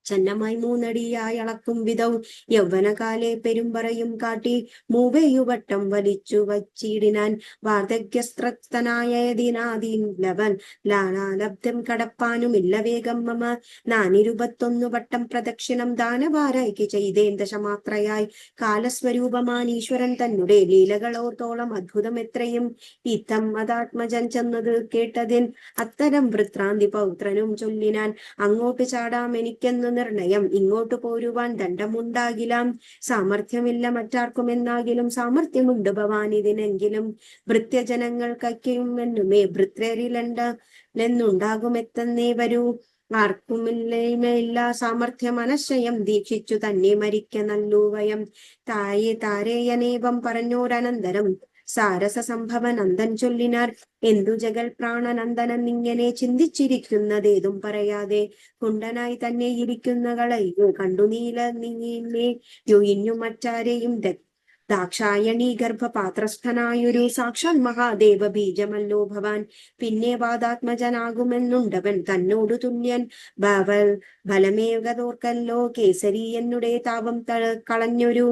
ചന്നമായി 3 അടിയായി അളക്കും വിധം. യൗവനകാലെ പെരുമ്പറയും കാട്ടി മൂവേയുവട്ടം വലിച്ചു വച്ചിടിനാൻ. വാർദ്ധക്യസ്ത്രനായതിനാദീലവൻ ലാലാലബ്ധം കടപ്പാനുമില്ല വേഗം മമ. 421 വട്ടം പ്രദക്ഷിണം ദാനവാരായിക്ക് ചെയ്തേൻ ദശമാത്രയായി. കാലസ്വരൂപമാൻ ഈശ്വരൻ തന്നെ ലീലകളോർത്തോളം അത്ഭുതം എത്രയും. ഇത്തം അതാത്മജൻ ചെന്നത് കേട്ടതിൻ അത്തരം വൃത്രാന്തി പൗത്രനും ചൊല്ലിനാൻ. അങ്ങോട്ട് ചാടാം എനിക്കെന്ന് നിർണയം, ഇങ്ങോട്ട് പോരുവാൻ ദണ്ഡമുണ്ടാകിലാം. സാമർഥ്യമില്ല മറ്റാർക്കുമെന്നാകിലും സാമർഥ്യമുണ്ട് ഭവാൻ ഇതിനെങ്കിലും. ഭൃത്യജനങ്ങൾക്കും ഭൃത്യരിലെന്നുണ്ടാകുമെത്തന്നേ വരൂ. ആർക്കുമില്ല സാമർഥ്യം അനശ്വയം ദീക്ഷിച്ചു തന്നെ മരിക്ക നല്ലു വയം. താരേയനേവം പറഞ്ഞോരനന്തരം സാരസ സംഭവനന്ദൻ ചൊല്ലിനാർ. എന്തു ജഗൽ പ്രാണനന്ദനൻ ഇങ്ങനെ ചിന്തിച്ചിരിക്കുന്നതേതും പറയാതെ. കുണ്ടനായി തന്നെ ഇരിക്കുന്ന കളയോ കണ്ടു നീല നീലു മറ്റാരെയും. ദാക്ഷായണി ഗർഭപാത്രസ്ഥനായൊരു സാക്ഷാൽ മഹാദേവ ബീജമല്ലോ ഭവാൻ. പിന്നെ വാദാത്മജനാകുമെന്നുണ്ടവൻ തന്നോടു തുല്യൻ. ബലമേകതോർക്കല്ലോ കേസരി എന്നുടെ താപം കളഞ്ഞൊരു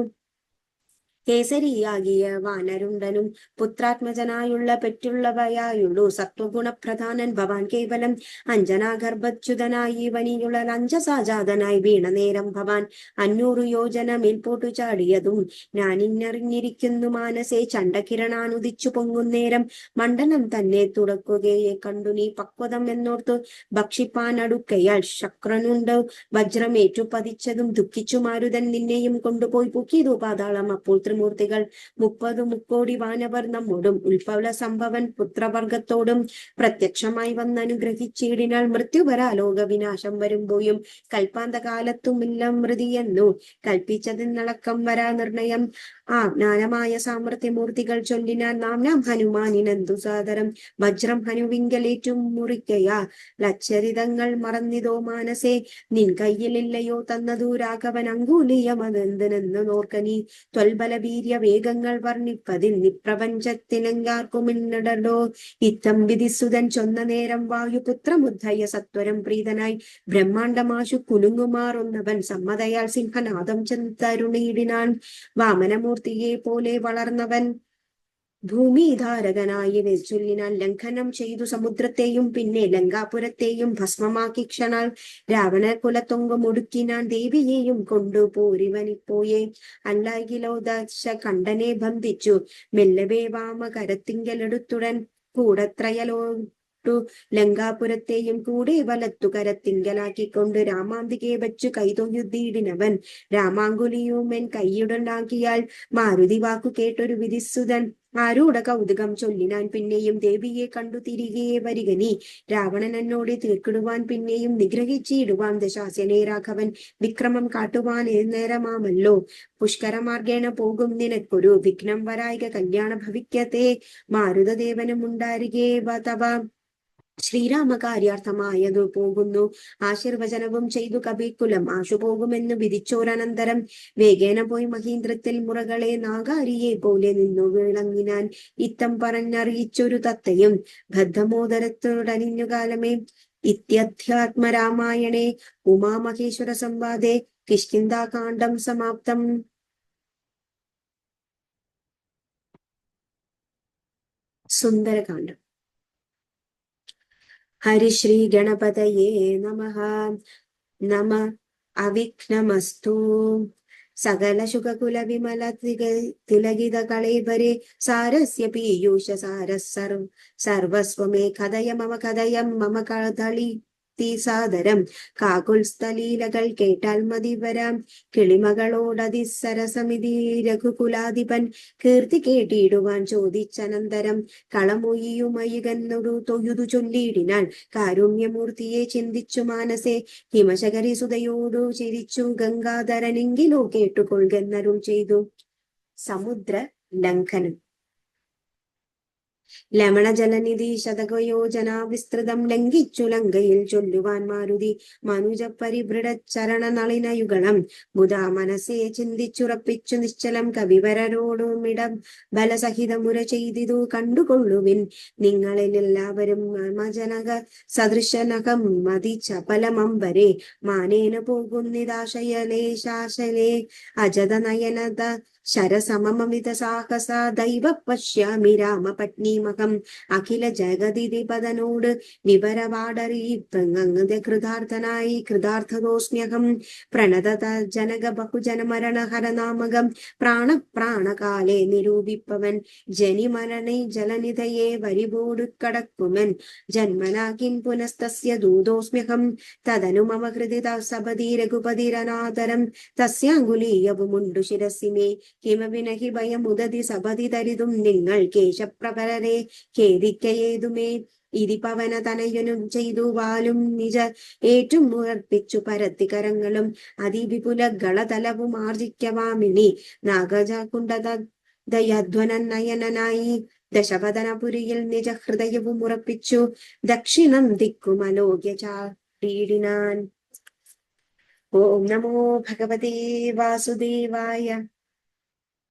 കേസരിയാകിയ വാനരുണ്ടനും. പുത്രാത്മജനായുള്ള പെറ്റുള്ളവയായുള്ളൂ സത്വഗുണപ്രധാനൻ ഭവാൻ കേവലം. അഞ്ജനാഗർഭച്യുതനായി വനിയുള്ള അഞ്ജസാജാതനായി വീണ നേരം ഭവാൻ 500 യോജന മേൽപോട്ടു ചാടിയതും ഞാനിന്നറിഞ്ഞിരിക്കുന്നു മാനസേ. ചണ്ടകിരണാനുദിച്ചു പൊങ്ങുന്നേരം മണ്ഡലം തന്നെ തുടക്കുകയെ കണ്ടു നീ പക്വതം എന്നോർത്തു ഭക്ഷിപ്പാൻ അടുക്കയാൽ. ശക്രനുണ്ട് വജ്രമേറ്റു പതിച്ചതും ദുഃഖിച്ചു മാരുതൻ നിന്നെയും കൊണ്ടുപോയി പൊക്കിയതു പാതാളം. അപ്പോൾ ത്രിമൂർത്തികൾ 30 മുക്കോടി വാനവർ നമ്മോടും ഉത്പല സംഭവൻ പുത്രവർഗത്തോടും പ്രത്യക്ഷമായി വന്നനുഗ്രഹിച്ചിടിനാൽ. മൃത്യുവരാലോക വിനാശം വരുമ്പോഴും കൽപ്പാന്തകാലത്തുമില്ല മൃതിയെന്നു കൽപ്പിച്ചതിന്നളക്കം വരാ നിർണയം. ജ്ഞാനമായ സാമർത്ഥ്യമൂർത്തികൾ ചൊല്ലിനാൽ. നാം ഹനുമാനിനെന്തു സാദരം വജ്രം ഹനുവിങ്കലേറ്റും മുറിക്കയാ. ലച്ചരിതങ്ങൾ മറന്നിതോ മാനസേ നിൻ കയ്യിലില്ലയോ തന്നതു രാഘവൻ അങ്കുലീയമതെന്തെന്ന് നോർക്കനീ. ത്വൽബല വീര്യ വേഗങ്ങൾ വർണ്ണിപ്പതിൽ നിപ്രപഞ്ചത്തിനെങ്കാർക്കുമിന്നടടോ. ഇത്തം വിധിസുതൻ ചൊന്ന നേരം വായുപുത്രമുദ്ധയ സത്വരം പ്രീതനായി ബ്രഹ്മാണ്ടമാശു കുലുങ്ങുമാറുന്നവൻ സമ്മതയാൽ സിംഹനാദം ചെന്തരുണീടിനാൻ. വാമനമൂർത്തിയെ പോലെ വളർന്നവൻ ഭൂമിധാരകനായി ചൊല്ലിനാൽ ലംഘനം ചെയ്തു സമുദ്രത്തെയും പിന്നെ ലങ്കാപുരത്തെയും ഭസ്മമാക്കി ക്ഷണാൽ രാവണ കുലത്തൊങ്കം ഒടുക്കിനാൻ ദേവിയെയും കൊണ്ടുപോരിവനിപ്പോയെ. അല്ലായിലോ ദശ കണ്ഠനെ ബന്ധിച്ചു മെല്ലവേ വാമ കരത്തിങ്കലെടുത്തുടൻ കൂടത്രയലോട്ടു ലങ്കാപുരത്തെയും കൂടെ വലത്തു കരത്തിങ്കലാക്കിക്കൊണ്ട് രാമാന്തികെ വച്ചു കൈതൊഴുതിയിടിനവൻ. രാമാങ്കുലിയുമെൻ കൈയുടനാക്കിയാൽ മാരുതി വാക്കു കേട്ടൊരു വിധിസുതൻ ആരൂഢ കൗതുകം ചൊല്ലിനാൻ പിന്നെയും ദേവിയെ കണ്ടു തിരികെ വരികനി രാവണൻ എന്നോടെ തീർക്കിടുവാൻ പിന്നെയും നിഗ്രഹിച്ചിടുവാൻ ദശാസ്യനെ രാഘവൻ വിക്രമം കാട്ടുവാൻ നേരമാമല്ലോ. പുഷ്കരമാർഗേണ പോകും നിനക്കൊരു വിഘ്നം വരായിക കല്യാണ ഭവിക്കത്തെ മാരുതദേവനും ഉണ്ടാരികേ തവ. ശ്രീരാമകാര്യാർത്ഥമായതു പോകുന്നു ആശീർവചനവും ചെയ്തു കപികുലം ആശുപോകുമെന്നു വിധിച്ചോരനന്തരം വേഗേന പോയി മഹീന്ദ്രത്തിൽ മുറകളെ നാഗാരിയെ പോലെ നിന്നു വിളങ്ങിനാൻ. ഇത്തം പറഞ്ഞറിയിച്ചൊരു തത്തയും ബദ്ധമോദരത്തോടനിഞ്ഞു കാലമേ. ഇത്യധ്യാത്മരാമായണേ ഉമാമഹേശ്വര സംവാദേ കിഷ്കിന്ധാകാണ്ഡം സമാപ്തം. സുന്ദരകാണ്ഡം. ഹരിശ്രീ ഗണപതയേ നമഃ. നമ അവിഘ്നമസ്തു. സകല ശുഖകുല വിമല തിലകിത കളേബരെ സാരസ്യ പീയൂഷ സാരസ്സർ സർവസ്വമേ കഥയ മമ കഥയം മമ കഥളി സാദരം. കാകുൽസ്ഥലീലകൾ കേട്ടാൽ മതി വരാം കിളിമകളോടതിസരസമിതി രഘുകുലാധിപൻ കീർത്തി കേട്ടിടുവാൻ ചോദിച്ചനന്തരം കളമൊയ്യുമയുകന്നൊരു തൊഴുതു ചൊല്ലിയിടിനാൻ. കാരുണ്യമൂർത്തിയെ ചിന്തിച്ചു മാനസേ ഹിമശകരി സുതയോടു ചിരിച്ചു ഗംഗാധരനെങ്കിലോ കേട്ടുകൊള്ളുന്നരുൾ ചെയ്തു. സമുദ്ര ലംഘനം. ലവണജലനിധി ശതകയോജന വിസ്തൃതം ലംഘിച്ചു ലങ്കയിൽ ചൊല്ലുവാൻ മാരുതി മനുജ പരിഭൃഢചരണ നളിനയുഗളം മുതാ മനസ്സെ ചിന്തിച്ചുറപ്പിച്ചു നിശ്ചലം കവിവരരോടുമിടം ബലസഹിതമുര ചെയ്തിതു കണ്ടുകൊള്ളുവിൻ നിങ്ങളിലെല്ലാവരും മമജനക സദൃശനകം മതി ചപലമംബരെ മാനേന പോകുന്നിതാശയലേ ശാശലേ അജത നയനത ശരസമമിത സാഹസ ദൈവ പശ്യാമി രാമപത്നീമകം അഖില ജഗതിപദനോട് വിവരവാടറിയിപ്പങ്ങ് കൃതാർത്ഥനായി കൃതാർത്ഥദോസ്മ്യഹം പ്രണത ജനക ബഹുജന മരണ ഹരനാമകം പ്രാണകാലെ നിരൂപിപ്പവൻ ജനിമരണി ജലനിധയെ വരിബോടു കടക്കുമൻ ജന്മനാകിം പുനസ്തസ്യ ദൂതോസ്മ്യഹം തദനു മമ ഹൃദി സപതി രഘുപതിരനാദരം തസ്യാങ്കുലീയവുമുണ്ടു ശിരസിമേ കിമവിനഹി ഭയമുദതി സപതി തരിതും നിങ്ങൾ കേശപ്രഭരരെ ഖേദിക്കയേതുമേ. ഇതി പവന തനയനും ചെയ്തു വാലും നിജ ഏറ്റും ഉയർപ്പിച്ചു പരത്തി കരങ്ങളും അതിവിപുല ഗളതലവും ആർജിക്കവാമിനി നാഗജകുണ്ടതയധ്വനൻ നയനനായി ദശവദനപുരിയിൽ നിജ ഹൃദയവും ഉറപ്പിച്ചു ദക്ഷിണം ദിക്കുമലോക്യ ചാടിയിടിനാൻ. ഓം നമോ ഭഗവതേ വാസുദേവായ.